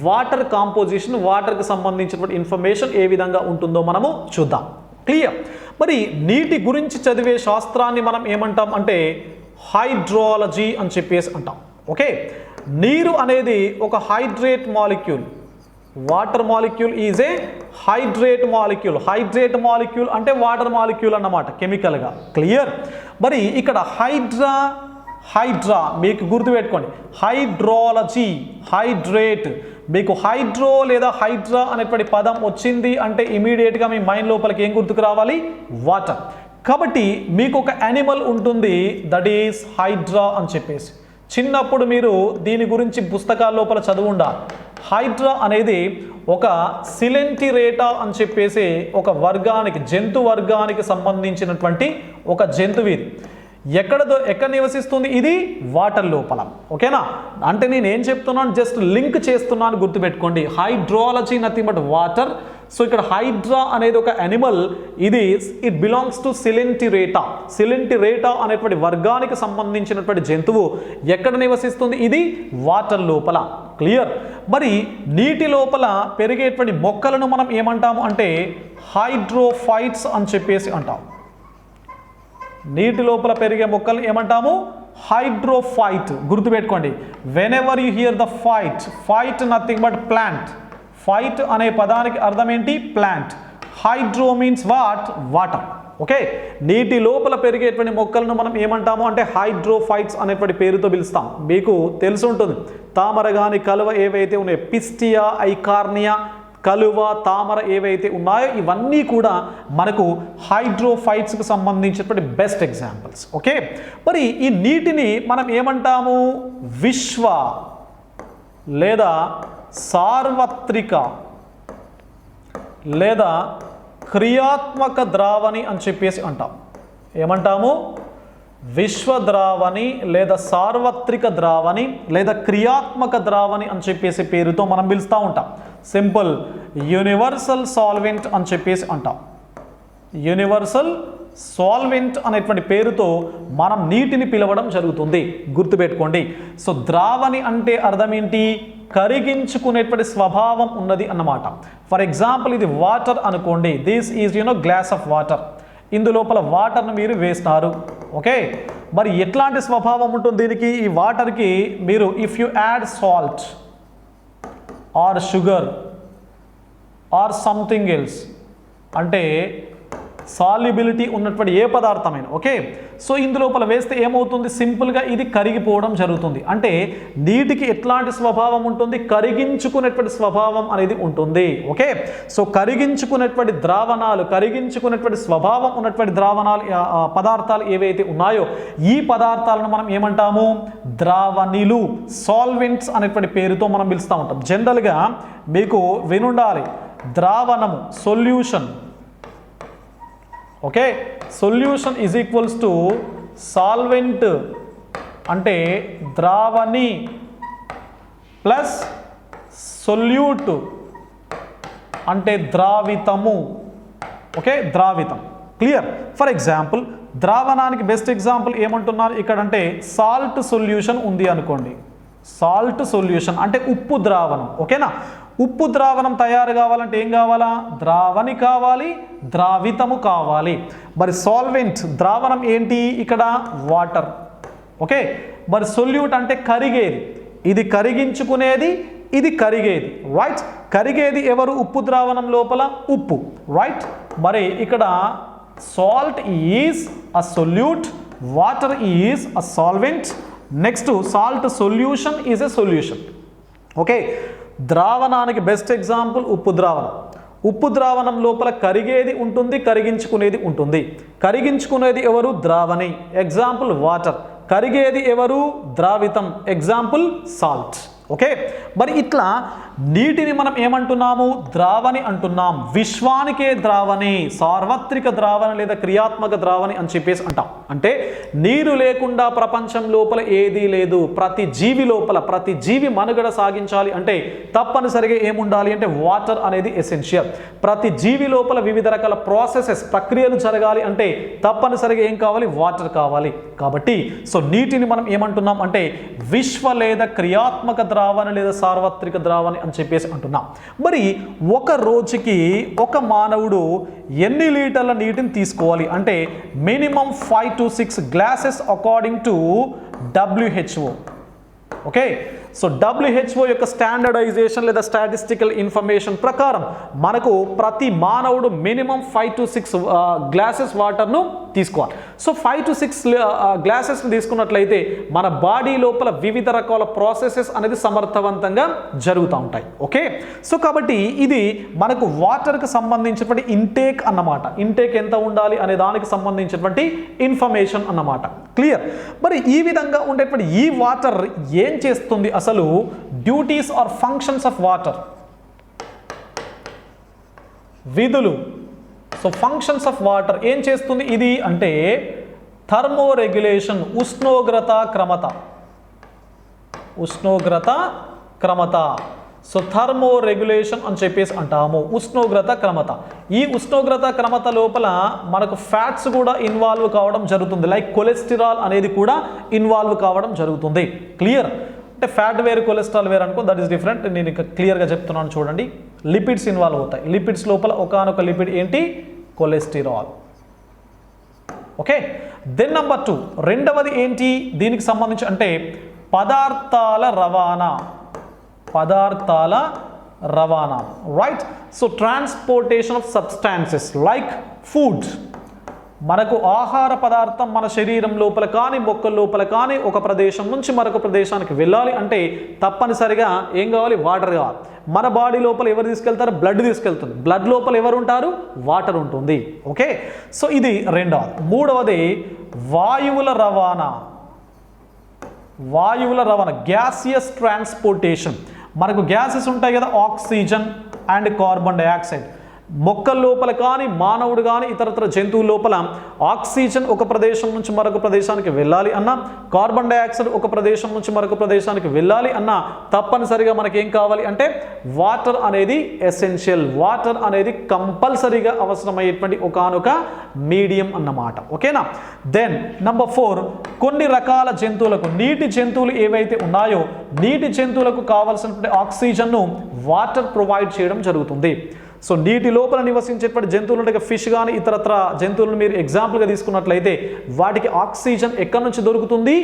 వాటర్ కాంపోజిషన్, వాటర్కి సంబంధించినటువంటి ఇన్ఫర్మేషన్ ఏ విధంగా ఉంటుందో మనము చూద్దాం. క్లియర్. మరి నీటి గురించి చదివే శాస్త్రాన్ని మనం ఏమంటాం అంటే హైడ్రాలజీ అని చెప్పేసి అంటాం. ఓకే, నీరు అనేది ఒక hydrate molecule. Water molecule is a hydrate molecule. Hydrate molecule అంటే వాటర్ మాలిక్యూల్ అన్నమాట కెమికల్గా. క్లియర్. మరి ఇక్కడ హైడ్రా మీకు గుర్తుపెట్టుకోండి, హైడ్రాలజీ, హైడ్రేట్. మీకు హైడ్రో లేదా హైడ్రా అనేటువంటి పదం వచ్చింది అంటే ఇమీడియట్గా మీ మైండ్ లోపలికి ఏం గుర్తుకు రావాలి, వాటర్. కాబట్టి మీకు ఒక యానిమల్ ఉంటుంది, దట్ ఈస్ హైడ్రా అని చెప్పేసి. చిన్నప్పుడు మీరు దీని గురించి పుస్తకాల లోపల చదువు ఉండాలి. హైడ్రా అనేది ఒక సిలెంటిరేటా అని చెప్పేసి ఒక వర్గానికి, జంతు వర్గానికి సంబంధించినటువంటి ఒక జంతువు. ఇది ఎక్కడ నివసిస్తుంది, ఇది వాటర్ లోపల. ఓకేనా, అంటే నేను ఏం చెప్తున్నాను జస్ట్ లింక్ చేస్తున్నాను, గుర్తుపెట్టుకోండి. Hydrology nothing but water. So ఇక్కడ హైడ్రా అనేది ఒక యానిమల్, ఇట్ బిలాంగ్స్ టు సిలెంటిరేటా అనేటువంటి వర్గానికి సంబంధించినటువంటి జంతువు. ఎక్కడ నివసిస్తుంది, ఇది వాటర్ లోపల. క్లియర్. మరి నీటి లోపల పెరిగేటువంటి మొక్కలను మనం ఏమంటాము అంటే హైడ్రోఫైట్స్ అని చెప్పేసి అంటాం. నీటి లోపల పెరిగే మొక్కలు ఏమంటాము, హైడ్రోఫైట్. గుర్తుపెట్టుకోండి, when ever you here the fight nothing but plant. Fight అనే పదానికి అర్థం ఏంటి, plant. Hydro means water. Okay, నీటి లోపల పెరిగేటువంటి మొక్కలను మనం ఏమంటాము అంటే హైడ్రోఫైట్స్ అనేటువంటి పేరుతో పిలుస్తాం. మీకు తెలిసి ఉంటుంది, తామర గాని కలువ ఏవైతే ఉన్నాయో, పిస్టియా, ఐకార్నియా, కలువ, తామర ఏవైతే ఉన్నాయో ఇవన్నీ కూడా మనకు హైడ్రోఫైట్స్కి సంబంధించినటువంటి బెస్ట్ ఎగ్జాంపుల్స్. ఓకే, మరి ఈ నీటిని మనం ఏమంటాము, విశ్వ లేదా సార్వత్రిక లేదా క్రియాత్మక ద్రావణి అని చెప్పేసి అంటాం. ఏమంటాము, విశ్వద్రావణి లేదా సార్వత్రిక ద్రావణి లేదా క్రియాత్మక ద్రావణి అని చెప్పేసి పేరుతో మనం పిలుస్తూ ఉంటాం. సింపుల్, యూనివర్సల్ సాల్వెంట్ అని చెప్పేసి అంటాం. యూనివర్సల్ సాల్వెంట్ అనేటువంటి పేరుతో మనం నీటిని పిలవడం జరుగుతుంది, గుర్తుపెట్టుకోండి. సో ద్రావణి అంటే అర్థం ఏంటి, కరిగించుకునేటువంటి స్వభావం ఉన్నది అన్నమాట. ఫర్ ఎగ్జాంపుల్ ఇది వాటర్ అనుకోండి, this is glass of water. ఇందులోపల వాటర్ను మీరు వేస్తారు. ఓకే, మరి ఎట్లాంటి స్వభావం ఉంటుంది దీనికి, ఈ వాటర్కి మీరు if you add salt or sugar or something else అంటే సాల్యుబిలిటీ ఉన్నటువంటి ఏ పదార్థమైనా, ఓకే, సో ఇందులోపల వేస్తే ఏమవుతుంది, సింపుల్గా ఇది కరిగిపోవడం జరుగుతుంది. అంటే నీటికి ఎట్లాంటి స్వభావం ఉంటుంది, కరిగించుకునేటువంటి స్వభావం అనేది ఉంటుంది. ఓకే, సో కరిగించుకునేటువంటి ద్రావణాలు, కరిగించుకునేటువంటి స్వభావం ఉన్నటువంటి ద్రావణాలు, పదార్థాలు ఏవైతే ఉన్నాయో ఈ పదార్థాలను మనం ఏమంటాము, ద్రావణిలు, సాల్వెంట్స్ అనేటువంటి పేరుతో మనం పిలుస్తూ ఉంటాం. జనరల్గా మీకు వినుండాలి, ద్రావణము solution. Okay, solution is equals to solvent అంటే ద్రావణి ప్లస్ సొల్యూట్ అంటే ద్రావితము. ఓకే, ద్రావితం. క్లియర్? ఫర్ ఎగ్జాంపుల్ ద్రావణానికి బెస్ట్ ఎగ్జాంపుల్ ఏమంటున్నారు ఇక్కడ అంటే సాల్ట్ సొల్యూషన్ ఉంది అనుకోండి. సాల్ట్ సొల్యూషన్ అంటే ఉప్పు ద్రావణం. ఓకేనా? ఉప్పు ద్రావణం తయారు కావాలంటే ఏం కావాలా? ద్రావణి కావాలి, ద్రావితము కావాలి. మరి సాల్వెంట్ ద్రావణం ఏంటి ఇక్కడ? వాటర్. ఓకే, మరి సొల్యూట్ అంటే కరిగేది. ఇది కరిగించుకునేది, ఇది కరిగేది. రైట్? కరిగేది ఎవరు? ఉప్పు ద్రావణం లోపల ఉప్పు. రైట్? మరి ఇక్కడ salt is a solute, water is a solvent. Next salt solution is a solution. Okay, ద్రావణానికి బెస్ట్ ఎగ్జాంపుల్ ఉప్పు ద్రావణం. ఉప్పు ద్రావణం లోపల కరిగేది ఉంటుంది, కరిగించుకునేది ఉంటుంది. కరిగించుకునేది ఎవరు? ద్రావణి. Example water. కరిగేది ఎవరు? ద్రావితం. Example salt. ఓకే, మరి ఇట్లా నీటిని మనం ఏమంటున్నాము? ద్రావణి అంటున్నాం. విశ్వానికే ద్రావణి, సార్వత్రిక ద్రావణి లేదా క్రియాత్మక ద్రావణి అని చెప్పేసి అంటాం. అంటే నీరు లేకుండా ప్రపంచం లోపల ఏదీ లేదు. ప్రతి జీవి లోపల, ప్రతి జీవి మనుగడ సాగించాలి అంటే తప్పనిసరిగా ఏముండాలి అంటే వాటర్ అనేది ఎసెన్షియల్. ప్రతి జీవి లోపల వివిధ రకాల ప్రాసెసెస్, ప్రక్రియలు జరగాలి అంటే తప్పనిసరిగా ఏం కావాలి? వాటర్ కావాలి. కాబట్టి సో నీటిని మనం ఏమంటున్నాం అంటే విశ్వ లేదా క్రియాత్మక ద్రావణి లేదా సార్వత్రిక ద్రావణి అని చెప్పేసి అంటున్నాం. మరి ఒక రోజుకి ఒక మానవుడు ఎన్ని లీటర్ల నీటిని తీసుకోవాలి అంటే minimum 5 to 6 glasses according to WHO. Okay, so WHO యొక్క స్టాండర్డైజేషన్ లేదా స్టాటిస్టికల్ ఇన్ఫర్మేషన్ ప్రకారం మనకు ప్రతి మానవుడు మినిమం 5 to 6 గ్లాసెస్ వాటర్ను తీసుకోవాలి. సో 5 to 6 గ్లాసెస్ తీసుకున్నట్లయితే మన బాడీ లోపల వివిధ రకాల ప్రాసెసెస్ అనేది సమర్థవంతంగా జరుగుతూ ఉంటాయి. ఓకే, సో కాబట్టి ఇది మనకు వాటర్కి సంబంధించినటువంటి ఇంటేక్ అన్నమాట. ఇంటేక్ ఎంత ఉండాలి అనే దానికి సంబంధించినటువంటి ఇన్ఫర్మేషన్ అన్నమాట. క్లియర్? మరి ఈ విధంగా ఉండేటువంటి ఈ వాటర్ ఏం చేస్తుంది? అసలు duties or functions of water, విధులు. సో ఫంక్షన్స్ ఆఫ్ వాటర్ ఏం చేస్తుంది ఇది అంటే థర్మో రెగ్యులేషన్, ఉష్ణోగ్రత క్రమత. ఉష్ణోగ్రత క్రమత. సో థర్మో రెగ్యులేషన్ అని చెప్పేసి అంటాము. ఉష్ణోగ్రత క్రమత. ఈ ఉష్ణోగ్రత క్రమత లోపల మనకు ఫ్యాట్స్ కూడా ఇన్వాల్వ్ కావడం జరుగుతుంది. లైక్ కొలెస్టిరాల్ అనేది కూడా ఇన్వాల్వ్ కావడం జరుగుతుంది. క్లియర్? అంటే ఫ్యాట్ వేరు, కొలెస్ట్రాల్ వేరు అనుకో, దట్ ఈస్ డిఫరెంట్. నేను ఇక క్లియర్గా చెప్తున్నాను చూడండి. లిపిడ్స్ ఇన్వాల్వ్ అవుతాయి. లిపిడ్స్ లోపల ఒకానొక లిపిడ్ ఏంటి? కొలెస్టిరాల్. ఓకే, దెన్ నెంబర్ 2 రెండవది ఏంటి దీనికి సంబంధించి అంటే పదార్థాల రవాణా. పదార్థాల రవాణా. Right? So transportation of substances like food. మనకు ఆహార పదార్థం మన శరీరం లోపల కానీ మొక్కల లోపల కానీ ఒక ప్రదేశం నుంచి మరొక ప్రదేశానికి వెళ్ళాలి అంటే తప్పనిసరిగా ఏం కావాలి? వాటర్ కావాలి. మన బాడీ లోపల ఎవరు తీసుకెళ్తారు? బ్లడ్ తీసుకెళ్తుంది. బ్లడ్ లోపల ఎవరు ఉంటారు? వాటర్ ఉంటుంది. ఓకే, సో ఇది రెండవది. మూడవది వాయువుల రవాణా. వాయువుల రవాణా, గ్యాసియస్ ట్రాన్స్పోర్టేషన్. మనకు గ్యాసెస్ ఉంటాయి కదా, ఆక్సిజన్ అండ్ కార్బన్ డైఆక్సైడ్. మొక్కల లోపల కానీ మానవుడు కానీ ఇతరత్ర జంతువుల లోపల ఆక్సిజన్ ఒక ప్రదేశం నుంచి మరొక ప్రదేశానికి వెళ్ళాలి అన్నా, కార్బన్ డైఆక్సైడ్ ఒక ప్రదేశం నుంచి మరొక ప్రదేశానికి వెళ్ళాలి అన్నా తప్పనిసరిగా మనకేం కావాలి అంటే వాటర్ అనేది ఎసెన్షియల్. వాటర్ అనేది కంపల్సరీగా అవసరమయ్యేటువంటి ఒకానొక మీడియం అన్నమాట. ఓకేనా? దెన్ నెంబర్ 4 కొన్ని రకాల జంతువులకు, నీటి జంతువులు ఏవైతే ఉన్నాయో నీటి జంతువులకు కావాల్సినటువంటి ఆక్సిజన్ను వాటర్ ప్రొవైడ్ చేయడం జరుగుతుంది. సో నీటి లోపల నివసించేటువంటి జంతువులు ఉంటాయి, ఫిష్ కానీ ఇతరత్ర జంతువులను మీరు ఎగ్జాంపుల్గా తీసుకున్నట్లయితే వాటికి ఆక్సిజన్ ఎక్కడి నుంచి దొరుకుతుంది?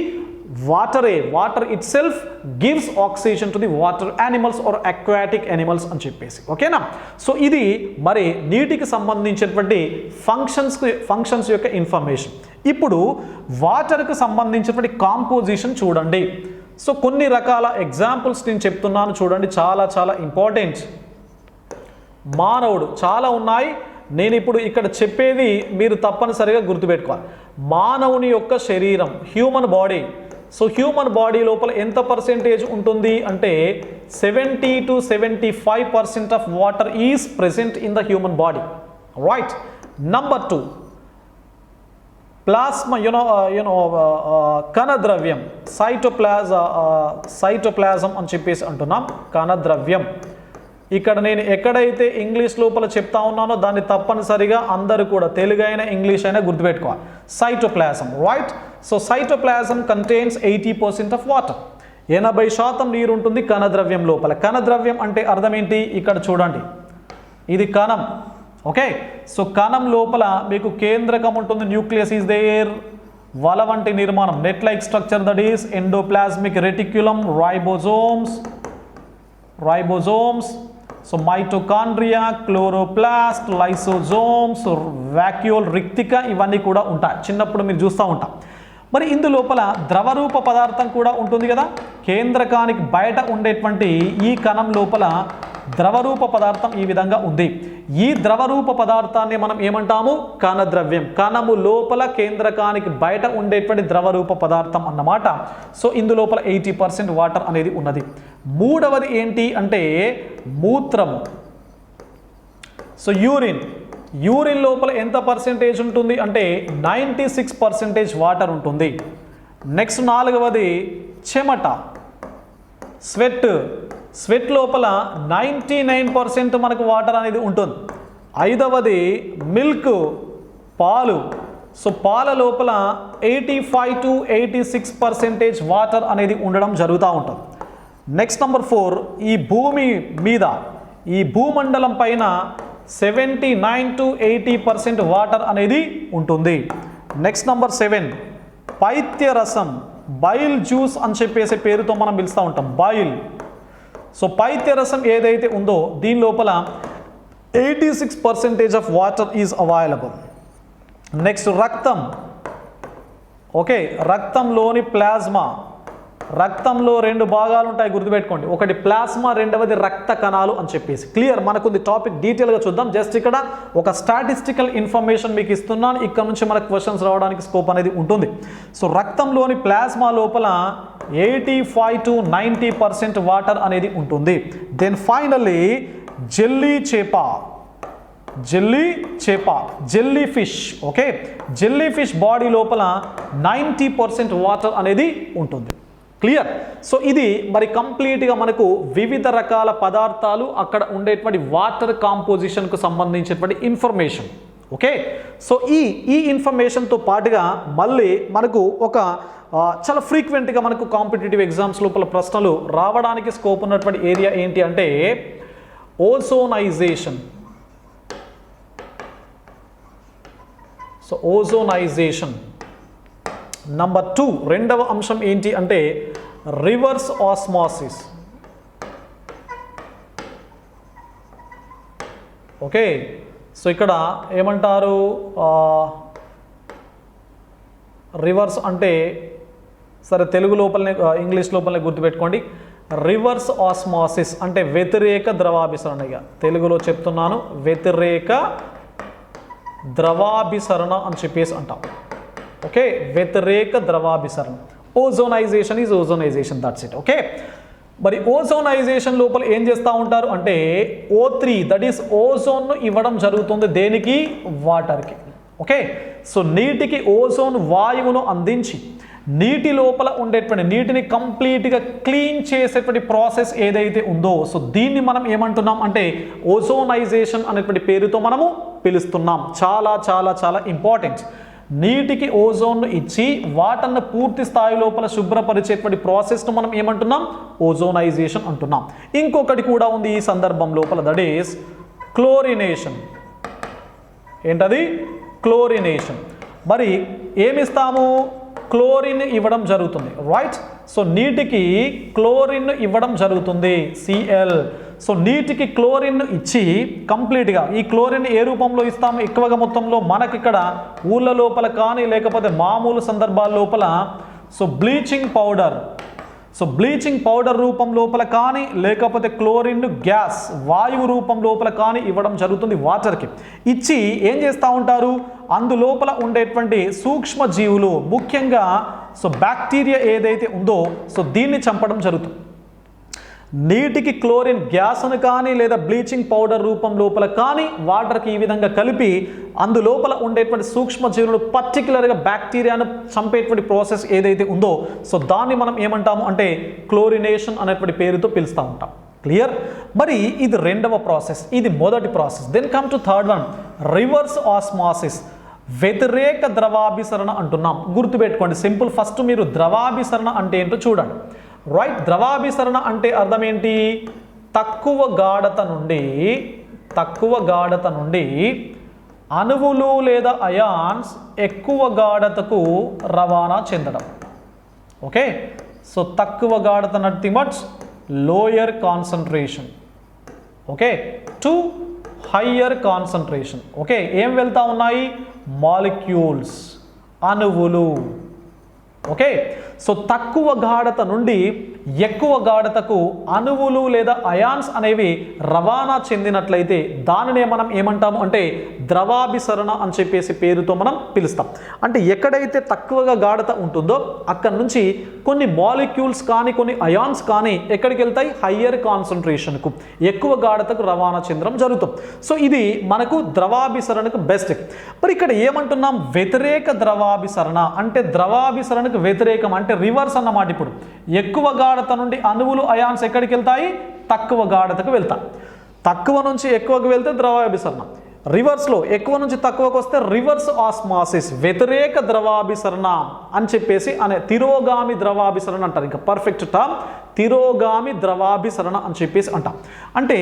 వాటరే. Water itself gives oxygen to the water animals or aquatic animals అని చెప్పేసి. ఓకేనా? సో ఇది మరి నీటికి సంబంధించినటువంటి ఫంక్షన్స్ యొక్క ఇన్ఫర్మేషన్. ఇప్పుడు వాటర్కి సంబంధించినటువంటి కాంపోజిషన్ చూడండి. సో కొన్ని రకాల ఎగ్జాంపుల్స్ నేను చెప్తున్నాను చూడండి, చాలా చాలా ఇంపార్టెంట్. మానవుడు చాలా ఉన్నాయి, నేను ఇప్పుడు ఇక్కడ చెప్పేది మీరు తప్పనిసరిగా గుర్తుపెట్టుకోవాలి. మానవుని యొక్క శరీరం, human body. So human body లోపల ఎంత పర్సెంటేజ్ ఉంటుంది అంటే 70 to 75% of water is present in the human body. Right? Number 2 plasma కణద్రవ్యం, సైటోప్లాజం అని చెప్పేసి అంటున్నాం, కణద్రవ్యం. ఇక్కడ నేను ఎక్కడైతే ఇంగ్లీష్ లోపల చెప్తా ఉన్నానో దాన్ని తప్పనిసరిగా అందరూ కూడా తెలుగు అయినా ఇంగ్లీష్ అయినా గుర్తుపెట్టుకోవాలి. Cytoplasm, right. So cytoplasm contains 80% of water. 80% నీరు ఉంటుంది కణద్రవ్యం లోపల. కణద్రవ్యం అంటే అర్థం ఏంటి? ఇక్కడ చూడండి, ఇది కణం. ఓకే, సో కణం లోపల మీకు కేంద్రకం ఉంటుంది, న్యూక్లియస్ ఈజ్ దేర్, వల వంటి నిర్మాణం, net like structure, that is endoplasmic reticulum, ribosomes, so mitochondria, chloroplast, lysosomes, vacuole రిక్తిక, ఇవన్నీ కూడా ఉంటాయి. చిన్నప్పుడు మీరు చూస్తూ ఉంటాం. మరి ఇందులోపల ద్రవరూప పదార్థం కూడా ఉంటుంది కదా. కేంద్రకానికి బయట ఉండేటువంటి ఈ కణం లోపల ద్రవరూప పదార్థం ఈ విధంగా ఉంది. ఈ ద్రవరూప పదార్థాన్ని మనం ఏమంటాము? కణద్రవ్యం. కణము లోపల కేంద్రకానికి బయట ఉండేటువంటి ద్రవరూప పదార్థం అన్నమాట. సో ఇందులోపల 80% వాటర్ అనేది ఉన్నది. మూడవది ఏంటి అంటే మూత్రము. సో యూరిన్ లోపల ఎంత పర్సెంటేజ్ ఉంటుంది అంటే 96% వాటర్ ఉంటుంది. నెక్స్ట్ నాలుగవది చెమట, స్వెట్ లోపల 99% మనకు వాటర్ అనేది ఉంటుంది. ఐదవది మిల్క్, పాలు. సో పాల లోపల 85 to 86% వాటర్ అనేది ఉండడం జరుగుతూ ఉంటుంది. నెక్స్ట్ నెంబర్ 4, ఈ భూమి మీద, ఈ భూమండలం పైన 79 to 80% వాటర్ అనేది ఉంటుంది. నెక్స్ట్ నెంబర్ 7, పైత్యరసం, బైల్ జ్యూస్ అని చెప్పేసి పేరుతో మనం పిలుస్తూ ఉంటాం, బైల్. సో పైత్యరసం ఏదైతే ఉందో దీని లోపల 86% of water is available. Next రక్తం. ఓకే, రక్తంలోని ప్లాస్మా. రక్తంలో 2 భాగాలు ఉంటాయి, గుర్తుపెట్టుకోండి. ఒకటి ప్లాస్మా, రెండవది రక్త కణాలు అని చెప్పేసి. క్లియర్? మనకు టాపిక్ డీటెయిల్గా చూద్దాం. జస్ట్ ఇక్కడ ఒక స్టాటిస్టికల్ ఇన్ఫర్మేషన్ మీకు ఇస్తున్నాను. ఇక్కడ నుంచి మనకు క్వశ్చన్స్ రావడానికి స్కోప్ అనేది ఉంటుంది. సో రక్తంలోని ప్లాస్మా లోపల 85 to 90% వాటర్ అనేది ఉంటుంది. Then finally jellyfish. Okay, jellyfish body లోపల 90% వాటర్ అనేది ఉంటుంది. క్లియర్? సో ఇది మరి కంప్లీట్గా మనకు వివిధ రకాల పదార్థాలు, అక్కడ ఉండేటువంటి వాటర్ కాంపోజిషన్కు సంబంధించినటువంటి ఇన్ఫర్మేషన్. ఓకే, సో ఈ ఇన్ఫర్మేషన్తో పాటుగా మళ్ళీ మనకు ఒక చాలా ఫ్రీక్వెంట్గా మనకు కాంపిటేటివ్ ఎగ్జామ్స్ లోపల ప్రశ్నలు రావడానికి స్కోప్ ఉన్నటువంటి ఏరియా ఏంటి అంటే ఓజోనైజేషన్. సో ఓజోనైజేషన్. నంబర్ 2, రెండవ అంశం ఏంటి అంటే రివర్స్ ఆస్మాసిస్. ఓకే, సో ఇక్కడ ఏమంటారు? రివర్స్ అంటే సరే తెలుగు లోపలనే ఇంగ్లీష్ లోపలనే గుర్తుపెట్టుకోండి. రివర్స్ ఆస్మాసిస్ అంటే వ్యతిరేక ద్రవాభిసరణ. ఇక తెలుగులో చెప్తున్నాను, వ్యతిరేక ద్రవాభిసరణ అని చెప్పేసి అంటాం. ఓకే, వ్యతిరేక ద్రవాభిసరణ. ఓజోనైజేషన్ ఈజ్ ఓజోనైజేషన్, దట్స్ ఇట్. ఓకే, మరి ఓజోనైజేషన్ లోపల ఏం చేస్తూ ఉంటారు అంటే O3, దట్ ఈస్ ఓజోన్ను ఇవ్వడం జరుగుతుంది. దేనికి? వాటర్కి. ఓకే, సో నీటికి ఓజోన్ వాయువును అందించి నీటి లోపల ఉండేటువంటి నీటిని కంప్లీట్గా క్లీన్ చేసేటువంటి ప్రాసెస్ ఏదైతే ఉందో, సో దీన్ని మనం ఏమంటున్నాం అంటే ఓజోనైజేషన్ అనేటువంటి పేరుతో మనము పిలుస్తున్నాం. చాలా చాలా చాలా ఇంపార్టెంట్. నీటికి ఓజోన్ను ఇచ్చి వాటర్ను పూర్తి స్థాయి లోపల శుభ్రపరిచేటువంటి ప్రాసెస్ను మనం ఏమంటున్నాం? ఓజోనైజేషన్ అంటున్నాం. ఇంకొకటి కూడా ఉంది ఈ సందర్భం లోపల, దట్ ఈస్ క్లోరినేషన్. ఏంటది? క్లోరినేషన్. మరి ఏమిస్తాము? క్లోరిన్ ఇవ్వడం జరుగుతుంది, రైట్? సో నీటికి క్లోరిన్ ఇవ్వడం జరుగుతుంది, Cl. సో నీటికి క్లోరిన్ ఇచ్చి కంప్లీట్గా ఈ క్లోరిన్ ఏ రూపంలో ఇస్తాము? ఎక్కువగా మొత్తంలో మనకి ఇక్కడ ఊళ్ళ లోపల కానీ లేకపోతే మామూలు సందర్భాల లోపల సో బ్లీచింగ్ పౌడర్ రూపం లోపల కానీ లేకపోతే క్లోరిన్ గ్యాస్ వాయువు రూపం లోపల కానీ ఇవ్వడం జరుగుతుంది వాటర్కి. ఇచ్చి ఏం చేస్తూ ఉంటారు? అందులోపల ఉండేటువంటి సూక్ష్మ జీవులు, ముఖ్యంగా సో బ్యాక్టీరియా ఏదైతే ఉందో సో దీన్ని చంపడం జరుగుతుంది. నీటికి క్లోరిన్ గ్యాస్ను కానీ లేదా బ్లీచింగ్ పౌడర్ రూపం లోపల కానీ వాటర్కి ఈ విధంగా కలిపి అందులోపల ఉండేటువంటి సూక్ష్మజీవులు పర్టికులర్గా బ్యాక్టీరియాను చంపేటువంటి ప్రాసెస్ ఏదైతే ఉందో సో దాన్ని మనం ఏమంటాము అంటే క్లోరినేషన్ అనేటువంటి పేరుతో పిలుస్తూ ఉంటాం. క్లియర్? మరి ఇది రెండవ ప్రాసెస్, ఇది మొదటి process. Then come to third one, reverse osmosis, వ్యతిరేక ద్రవాభిసరణ అంటున్నాం. గుర్తుపెట్టుకోండి, సింపుల్. ఫస్ట్ మీరు ద్రవాభిసరణ అంటే ఏంటో చూడండి. రైట్, ద్రవాభిసరణ అంటే అర్థం ఏంటి? తక్కువ గాఢత నుండి అణువులు లేదా అయాన్స్ ఎక్కువ గాఢతకు రవాణా చెందడం. ఓకే, సో తక్కువ గాఢత nothing but lower concentration, okay, to higher concentration. Okay, ఏం వెళ్తా ఉన్నాయి? మాలిక్యూల్స్, అణువులు. ఓకే, సో తక్కువ గాఢత నుండి ఎక్కువ గాఢతకు అణువులు లేదా అయాన్స్ అనేవి రవాణా చెందినట్లయితే దానినే మనం ఏమంటాము అంటే ద్రవాభిసరణ అని చెప్పేసి పేరుతో మనం పిలుస్తాం. అంటే ఎక్కడైతే తక్కువగా గాఢత ఉంటుందో అక్కడ నుంచి కొన్ని మాలిక్యూల్స్ కానీ కొన్ని అయాన్స్ కానీ ఎక్కడికి వెళ్తాయి? హయ్యర్ కాన్సన్ట్రేషన్కు, ఎక్కువ గాఢతకు రవాణా చెందడం జరుగుతుంది. సో ఇది మనకు ద్రవాభిసరణకు బెస్ట్. మరి ఇక్కడ ఏమంటున్నాం? వ్యతిరేక ద్రవాభిసరణ అంటే ద్రవాభిసరణకు వ్యతిరేకం అంటే రివర్స్ అన్నమాట. ఇప్పుడు ఎక్కువ గాఢత నుండి అణువులు అయాన్స్ ఎక్కడికి వెళ్తాయి? తక్కువ గాఢతకు వెళ్తాయి. తక్కువ నుంచి ఎక్కువకు వెళ్తే ద్రవాభిసరణ, రివర్స్లో ఎక్కువ నుంచి తక్కువకు వస్తే రివర్స్ ఆస్మాసిస్, వ్యతిరేక ద్రవాభిసరణ అని చెప్పేసి అనే తిరోగామి ద్రవాభిసరణ అంటారు. ఇంకా పర్ఫెక్ట్ టర్మ్ తిరోగామి ద్రవాభిసరణ అని చెప్పేసి అంటాం. అంటే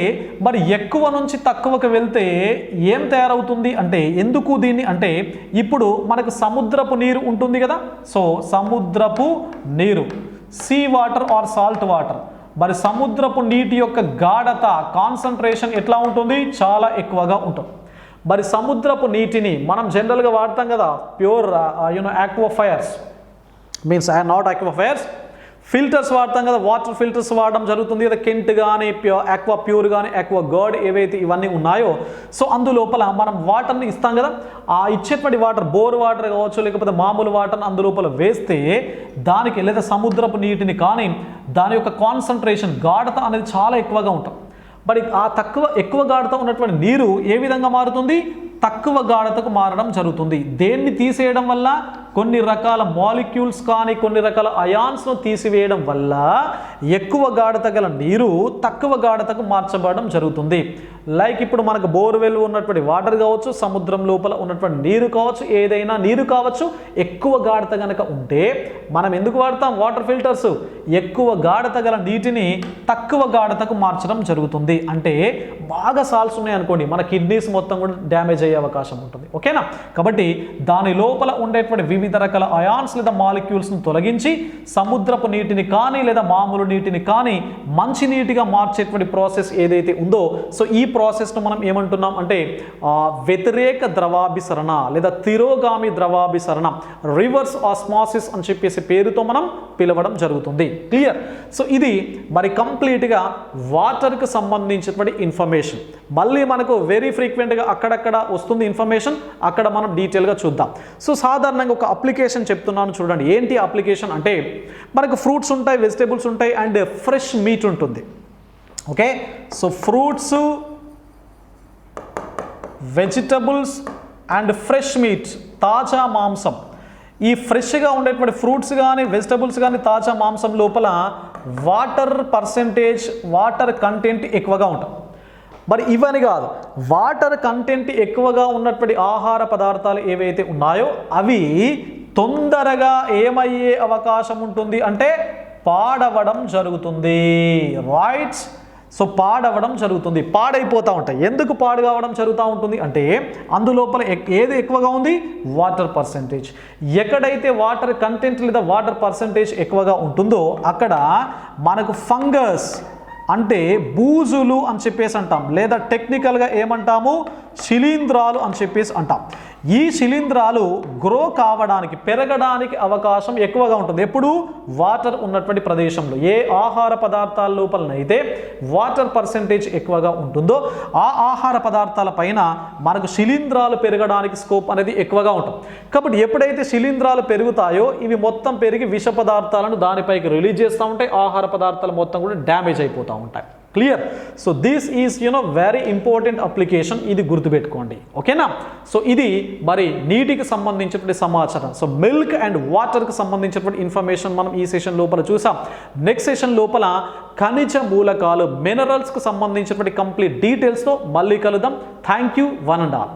మరి ఎక్కువ నుంచి తక్కువకు వెళ్తే ఏం తయారవుతుంది అంటే, ఎందుకు దీన్ని అంటే ఇప్పుడు మనకు సముద్రపు నీరు ఉంటుంది కదా, సో సముద్రపు నీరు, sea water or salt water, మరి సముద్రపు నీటి యొక్క గాఢత కాన్సన్ట్రేషన్ ఎట్లా ఉంటుంది? చాలా ఎక్కువగా ఉంటుంది. మరి సముద్రపు నీటిని మనం జనరల్గా వాడతాం కదా, ప్యూర్ ఆక్వాఫైర్స్, మీన్స్ నాట్ ఆక్వాఫైర్స్, ఫిల్టర్స్ వాడతాం కదా, వాటర్ ఫిల్టర్స్ వాడడం జరుగుతుంది కదా, కెంట్ కానీ ఆక్వా ప్యూర్ కానీ ఆక్వా గార్డ్ ఏవైతే ఇవన్నీ ఉన్నాయో సో అందులోపల మనం వాటర్ని ఇస్తాం కదా, ఆ ఇచ్చేటువంటి వాటర్ బోర్ వాటర్ కావచ్చు లేకపోతే మామూలు వాటర్ని అందులోపల వేస్తే దానికి లేదా సముద్రపు నీటిని కానీ దాని యొక్క కాన్సన్ట్రేషన్ గాఢత అనేది చాలా ఎక్కువగా ఉంటుంది. మరి ఆ ఎక్కువ గాఢత ఉన్నటువంటి నీరు ఏ విధంగా మారుతుంది? తక్కువ గాఢతకు మారడం జరుగుతుంది. దేన్ని తీసేయడం వల్ల? కొన్ని రకాల మాలిక్యూల్స్ కానీ కొన్ని రకాల అయాన్స్ను తీసివేయడం వల్ల ఎక్కువ గాఢత గల నీరు తక్కువ గాఢతకు మార్చబడడం జరుగుతుంది. లైక్ ఇప్పుడు మనకు బోర్వెల్ ఉన్నటువంటి వాటర్ కావచ్చు, సముద్రం లోపల ఉన్నటువంటి నీరు కావచ్చు, ఏదైనా నీరు కావచ్చు, ఎక్కువ గాఢత కనుక ఉంటే మనం ఎందుకు వాడతాం వాటర్ ఫిల్టర్స్? ఎక్కువ గాఢత గల నీటిని తక్కువ గాఢతకు మార్చడం జరుగుతుంది. అంటే బాగా సాల్ట్స్ ఉన్నాయనుకోండి, మన కిడ్నీస్ మొత్తం కూడా డ్యామేజ్ అయ్యే అవకాశం ఉంటుంది. ఓకేనా? కాబట్టి దాని లోపల ఉండేటువంటి వివిధ రకాల అయాన్స్ లేదా మాలిక్యూల్స్ను తొలగించి సముద్రపు నీటిని కానీ లేదా మామూలు నీటిని కానీ మంచి నీటిగా మార్చేటువంటి ప్రాసెస్ ఏదైతే ఉందో సో ఈ ప్రాసెస్ను మనం ఏమంటున్నాం అంటే వ్యతిరేక ద్రవాభిసరణ లేదా తిరోగామి ద్రవాభిసరణ, రివర్స్ ఆస్మాసిస్ అని చెప్పేసి పేరుతో మనం పిలవడం జరుగుతుంది. క్లియర్? సో ఇది మరి కంప్లీట్గా వాటర్కి సంబంధించినటువంటి ఇన్ఫర్మేషన్. మళ్ళీ మనకు వెరీ ఫ్రీక్వెంట్గా అక్కడక్కడ వస్తుంది ఇన్ఫర్మేషన్, అక్కడ మనం డీటెయిల్గా చూద్దాం. సో సాధారణంగా ఒక అప్లికేషన్ చెప్తున్నాను చూడండి. ఏంటి అప్లికేషన్ అంటే మనకు ఫ్రూట్స్ ఉంటాయి, వెజిటేబుల్స్ ఉంటాయి అండ్ ఫ్రెష్ మీట్ ఉంటుంది. Okay, so fruits, vegetables and fresh meet, తాజా మాంసం. ఈ ఫ్రెష్గా ఉండేటువంటి ఫ్రూట్స్ కానీ వెజిటబుల్స్ కానీ తాజా మాంసం లోపల వాటర్ పర్సెంటేజ్, వాటర్ కంటెంట్ ఎక్కువగా ఉంటుంది. మరి ఇవని కాదు, వాటర్ కంటెంట్ ఎక్కువగా ఉన్నటువంటి ఆహార పదార్థాలు ఏవైతే ఉన్నాయో అవి తొందరగా ఏమయ్యే అవకాశం ఉంటుంది అంటే పాడవడం జరుగుతుంది. రైట్? సో పాడవడం జరుగుతుంది, పాడైపోతూ ఉంటాయి. ఎందుకు పాడు కావడం జరుగుతూ ఉంటుంది అంటే అందులోపల ఏది ఎక్కువగా ఉంది? Water percentage. ఎక్కడైతే వాటర్ కంటెంట్ లేదా వాటర్ పర్సెంటేజ్ ఎక్కువగా ఉంటుందో అక్కడ మనకు ఫంగస్ అంటే బూజులు అని చెప్పేసి అంటాం, లేదా టెక్నికల్గా ఏమంటాము? శిలీంధ్రాలు అని చెప్పేసి అంటాం. ఈ శిలీంధ్రాలు గ్రో కావడానికి పెరగడానికి అవకాశం ఎక్కువగా ఉంటుంది ఎప్పుడు వాటర్ ఉన్నటువంటి ప్రదేశంలో ఏ ఆహార పదార్థాల లోపలనైతే వాటర్ పర్సెంటేజ్ ఎక్కువగా ఉంటుందో ఆ ఆహార పదార్థాల పైన మనకు శిలీంధ్రాలు పెరగడానికి స్కోప్ అనేది ఎక్కువగా ఉంటుంది. కాబట్టి ఎప్పుడైతే శిలీంధ్రాలు పెరుగుతాయో ఇవి మొత్తం పెరిగి విష పదార్థాలను దానిపైకి రిలీజ్ చేస్తూ ఉంటాయి, ఆహార పదార్థాలు మొత్తం కూడా డ్యామేజ్ అయిపోతూ ఉంటాయి. Clear? So this is very important application, ఇది గుర్తుపెట్టుకోండి. ఓకేనా? సో ఇది మరి నీటికి సంబంధించినటువంటి సమాచారం. సో మిల్క్ అండ్ వాటర్కి సంబంధించినటువంటి ఇన్ఫర్మేషన్ మనం ఈ సెషన్ లోపల చూసాం. నెక్స్ట్ సెషన్ లోపల ఖనిజ మూలకాలు మినరల్స్కి సంబంధించినటువంటి కంప్లీట్ డీటెయిల్స్తో మళ్ళీ కలుద్దాం. Thank you one and all.